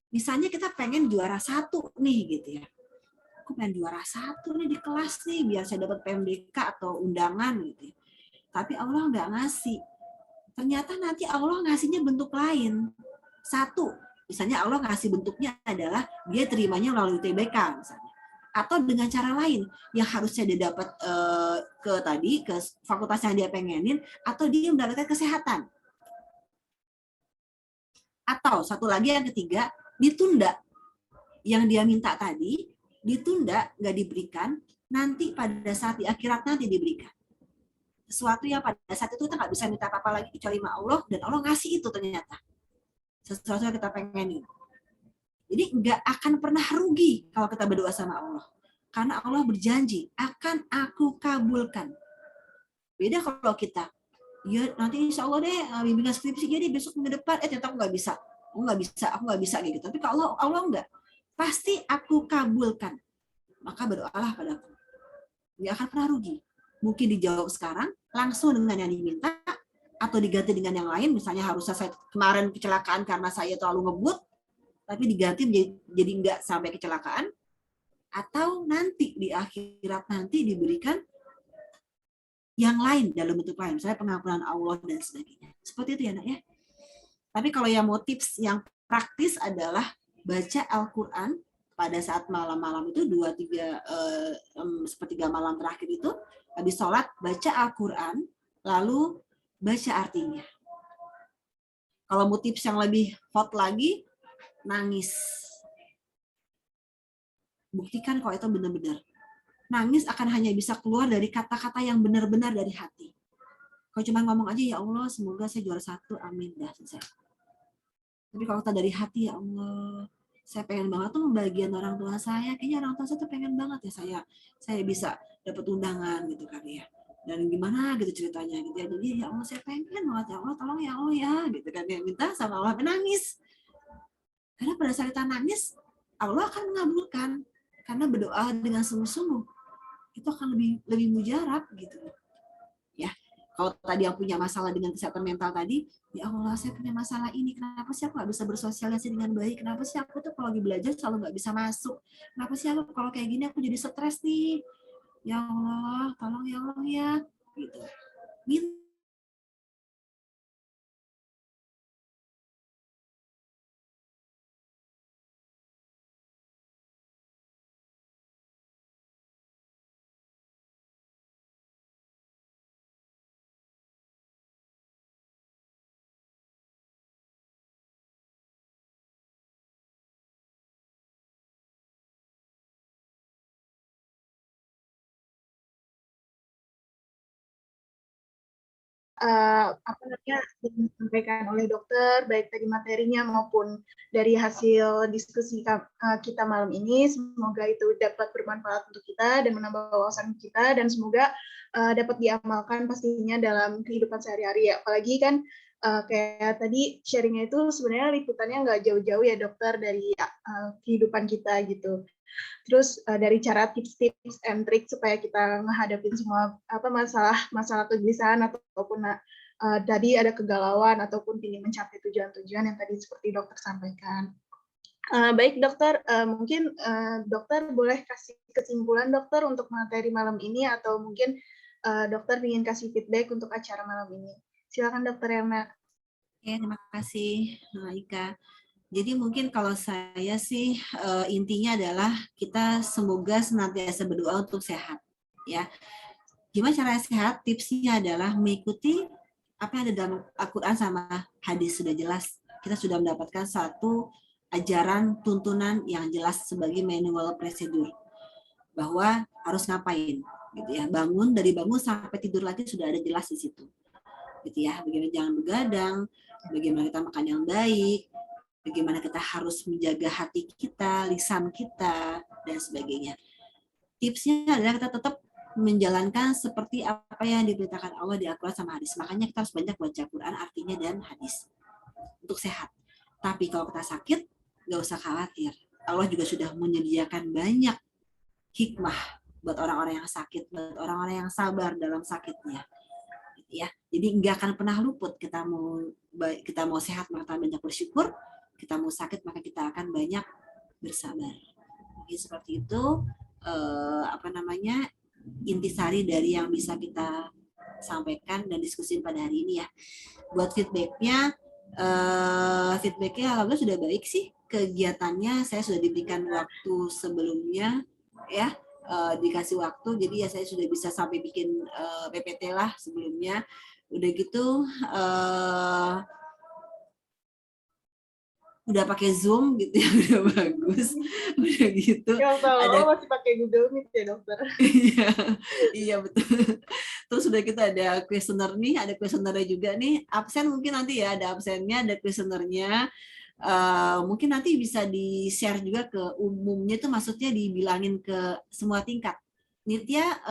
Misalnya kita pengen juara 1 nih gitu ya. Aku pengen juara 1 nih di kelas nih biar saya dapat PMDK atau undangan gitu. Tapi Allah nggak ngasih. Ternyata nanti Allah ngasihnya bentuk lain. 1, misalnya Allah ngasih bentuknya adalah dia terimanya melalui UTBK misalnya. Atau dengan cara lain yang harusnya dia dapat ke fakultas yang dia pengenin, atau dia mendapatkan kesehatan. Atau satu lagi yang ketiga, ditunda. Yang dia minta tadi, ditunda, nggak diberikan, nanti pada saat di akhirat nanti diberikan. Sesuatu yang pada saat itu kita nggak bisa minta apa-apa lagi kecuali sama Allah, dan Allah ngasih itu ternyata. Sesuatu yang kita pengenin. Jadi nggak akan pernah rugi kalau kita berdoa sama Allah. Karena Allah berjanji, akan aku kabulkan. Beda kalau kita, ya nanti insya Allah deh bimbingan skripsi jadi besok minggu depan, ternyata aku nggak bisa kayak gitu. Tapi kalau Allah enggak, pasti aku kabulkan. Maka berdoalah padaku. Nggak akan pernah rugi. Mungkin dijawab sekarang langsung dengan yang diminta, atau diganti dengan yang lain. Misalnya harusnya saya kemarin kecelakaan karena saya terlalu ngebut, tapi diganti jadi enggak sampai kecelakaan. Atau nanti di akhirat nanti diberikan yang lain dalam bentuk lain, misalnya pengampunan Allah dan sebagainya. Seperti itu ya nak ya. Tapi kalau yang mau tips yang praktis adalah baca Al-Quran pada saat malam-malam itu 2-3 malam terakhir itu, habis sholat baca Al-Quran, lalu baca artinya. Kalau mau tips yang lebih hot lagi, nangis. Buktikan kalau itu benar-benar. Nangis akan hanya bisa keluar dari kata-kata yang benar-benar dari hati. Kalau cuma ngomong aja, ya Allah, semoga saya juara 1, amin, dah selesai. Tapi kalau kita dari hati, ya Allah, saya pengen banget tuh membagian orang tua saya. Kayaknya orang tua saya tuh pengen banget ya saya bisa dapat undangan gitu kan ya. Dan gimana gitu ceritanya gitu ya. Jadi ya Allah, saya pengen banget, ya Allah, tolong ya Allah ya gitu kan ya. Minta sama Allah, menangis. Karena pada saat kita nangis, Allah akan mengabulkan. Karena berdoa dengan sungguh-sungguh itu akan lebih mujarab gitu ya. Kalau tadi yang punya masalah dengan kesehatan mental tadi, ya Allah, saya punya masalah ini, kenapa sih aku nggak bisa bersosialisasi dengan baik, kenapa sih aku tuh kalau lagi belajar selalu nggak bisa masuk, kenapa sih aku kalau kayak gini aku jadi stres nih, ya Allah tolong ya Allah ya gitu. Apa namanya disampaikan oleh dokter, baik dari materinya maupun dari hasil diskusi kita malam ini. Semoga itu dapat bermanfaat untuk kita dan menambah wawasan kita, dan semoga dapat diamalkan pastinya dalam kehidupan sehari-hari ya. Apalagi kan kayak tadi sharingnya itu sebenarnya liputannya nggak jauh-jauh ya dokter dari kehidupan kita gitu. Terus dari cara tips-tips and trik supaya kita menghadapi semua masalah kegelisahan ataupun tadi ada kegalauan ataupun ingin mencapai tujuan-tujuan yang tadi seperti dokter sampaikan. Baik dokter, mungkin dokter boleh kasih kesimpulan dokter untuk materi malam ini, atau mungkin dokter ingin kasih feedback untuk acara malam ini. Silakan dokter Erna. Ya, terima kasih Ika. Jadi mungkin kalau saya sih intinya adalah kita semoga senantiasa berdoa untuk sehat ya. Gimana cara sehat? Tipsnya adalah mengikuti apa yang ada dalam Al-Quran sama hadis, sudah jelas. Kita sudah mendapatkan satu ajaran tuntunan yang jelas sebagai manual prosedur bahwa harus ngapain gitu ya. Dari bangun sampai tidur lagi sudah ada jelas di situ. Gitu ya. Bagaimana jangan begadang, bagaimana kita makan yang baik, bagaimana kita harus menjaga hati kita, lisan kita, dan sebagainya. Tipsnya adalah kita tetap menjalankan seperti apa yang diberitakan Allah di Al-Quran sama hadis. Makanya kita harus banyak baca Quran artinya dan hadis untuk sehat. Tapi kalau kita sakit, nggak usah khawatir. Allah juga sudah menyediakan banyak hikmah buat orang-orang yang sakit, buat orang-orang yang sabar dalam sakitnya. Ya, jadi nggak akan pernah luput. Kita mau sehat maka kita banyak bersyukur, kita mau sakit maka kita akan banyak bersabar. Jadi seperti itu intisari dari yang bisa kita sampaikan dan diskusi pada hari ini ya. Buat feedbacknya alhamdulillah sudah baik sih kegiatannya. Saya sudah diberikan waktu sebelumnya ya. Dikasih waktu, jadi ya saya sudah bisa sampai bikin PPT lah sebelumnya. Udah gitu udah pakai Zoom gitu ya, udah bagus. Udah gitu. Yang tahu masih pakai Google Meet ya, dokter. Iya betul. Terus udah kita ada kuesioner nih, ada kuesionernya juga nih. Absen mungkin nanti ya, ada absennya, ada kuesionernya. Mungkin nanti bisa di-share juga ke umumnya, tuh maksudnya dibilangin ke semua tingkat. Nitya,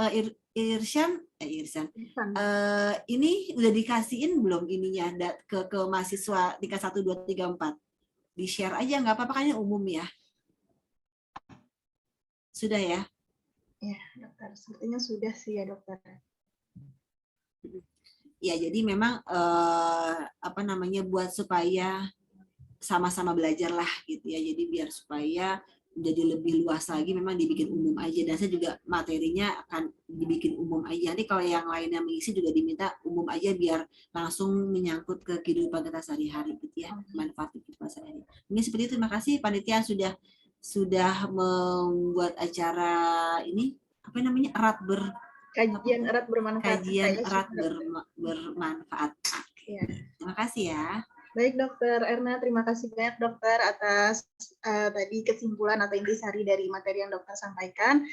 Irsyam, ini udah dikasihin belum ininya ke mahasiswa tingkat 1, 2, 3, 4? Di-share aja, nggak apa-apa, kan umum ya. Sudah ya? Ya, dokter. Sepertinya sudah sih ya, dokter. Ya, jadi memang buat supaya sama-sama belajar lah gitu ya. Jadi biar supaya jadi lebih luas lagi memang dibikin umum aja, dan saya juga materinya akan dibikin umum aja. Nanti kalau yang lainnya mengisi juga diminta umum aja biar langsung menyangkut ke kehidupan kita sehari-hari gitu ya, manfaat kehidupan sehari-hari. Mungkin seperti itu. Terima kasih panitia sudah membuat acara ini kajian erat bermanfaat. Kajian erat bermanfaat. Ya. Terima kasih ya. Baik, Dokter Erna, terima kasih banyak dokter atas tadi kesimpulan atau intisari dari materi yang dokter sampaikan.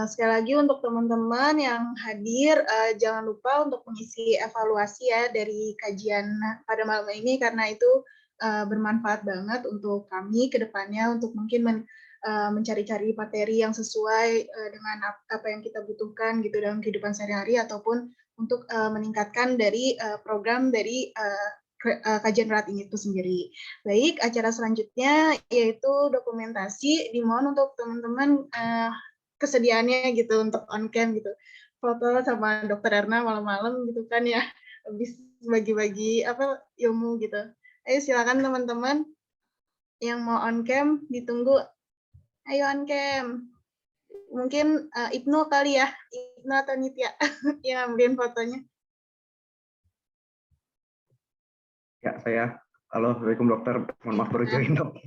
Sekali lagi untuk teman-teman yang hadir, jangan lupa untuk mengisi evaluasi ya dari kajian pada malam ini, karena itu bermanfaat banget untuk kami ke depannya untuk mungkin mencari-cari materi yang sesuai dengan apa yang kita butuhkan gitu dalam kehidupan sehari-hari, ataupun untuk meningkatkan dari program dari kajian erat ini itu sendiri. Baik, acara selanjutnya yaitu dokumentasi. Dimohon untuk teman-teman kesediaannya gitu untuk on cam gitu. Foto sama Dokter Erna malam-malam gitu kan ya, habis bagi-bagi ilmu gitu. Ayo silakan teman-teman yang mau on cam ditunggu. Ayo on cam. Mungkin Ibnu kali ya, Ibnu atau Nitya yang ambilin fotonya. Ya, saya. Halo, Assalamualaikum dokter. Mohon maaf baru join dok.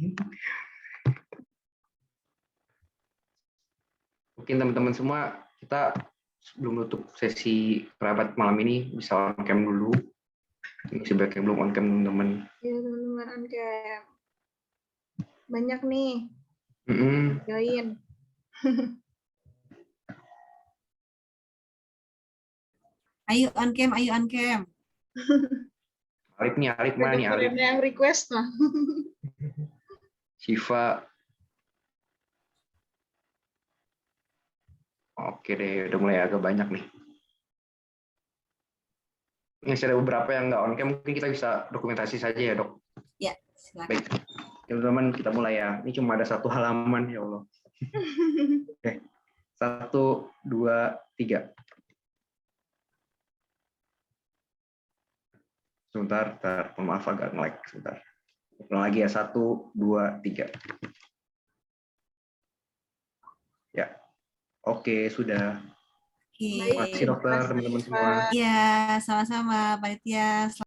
Mungkin teman-teman semua, kita sebelum tutup sesi kerabat malam ini bisa on cam dulu. Ini sebaiknya belum on cam teman-teman. Ya teman-teman on cam. Banyak nih. Join. Ayo on cam, ayo on cam. Arif mana nih Arif? Yang request lah. Siva. Oke deh, udah mulai agak banyak nih. Ini ada beberapa yang nggak on cam, mungkin kita bisa dokumentasi saja ya dok. Ya, silakan. Baik, teman-teman kita mulai ya. Ini cuma ada 1 halaman ya Allah. Oke, 1, 2, 3. Sebentar, maaf agak nge-lag sebentar. Ulang lagi ya, 1, 2, 3. Ya, oke sudah. Oke. Terima kasih dokter, teman-teman semua. Ya, sama-sama, panitia.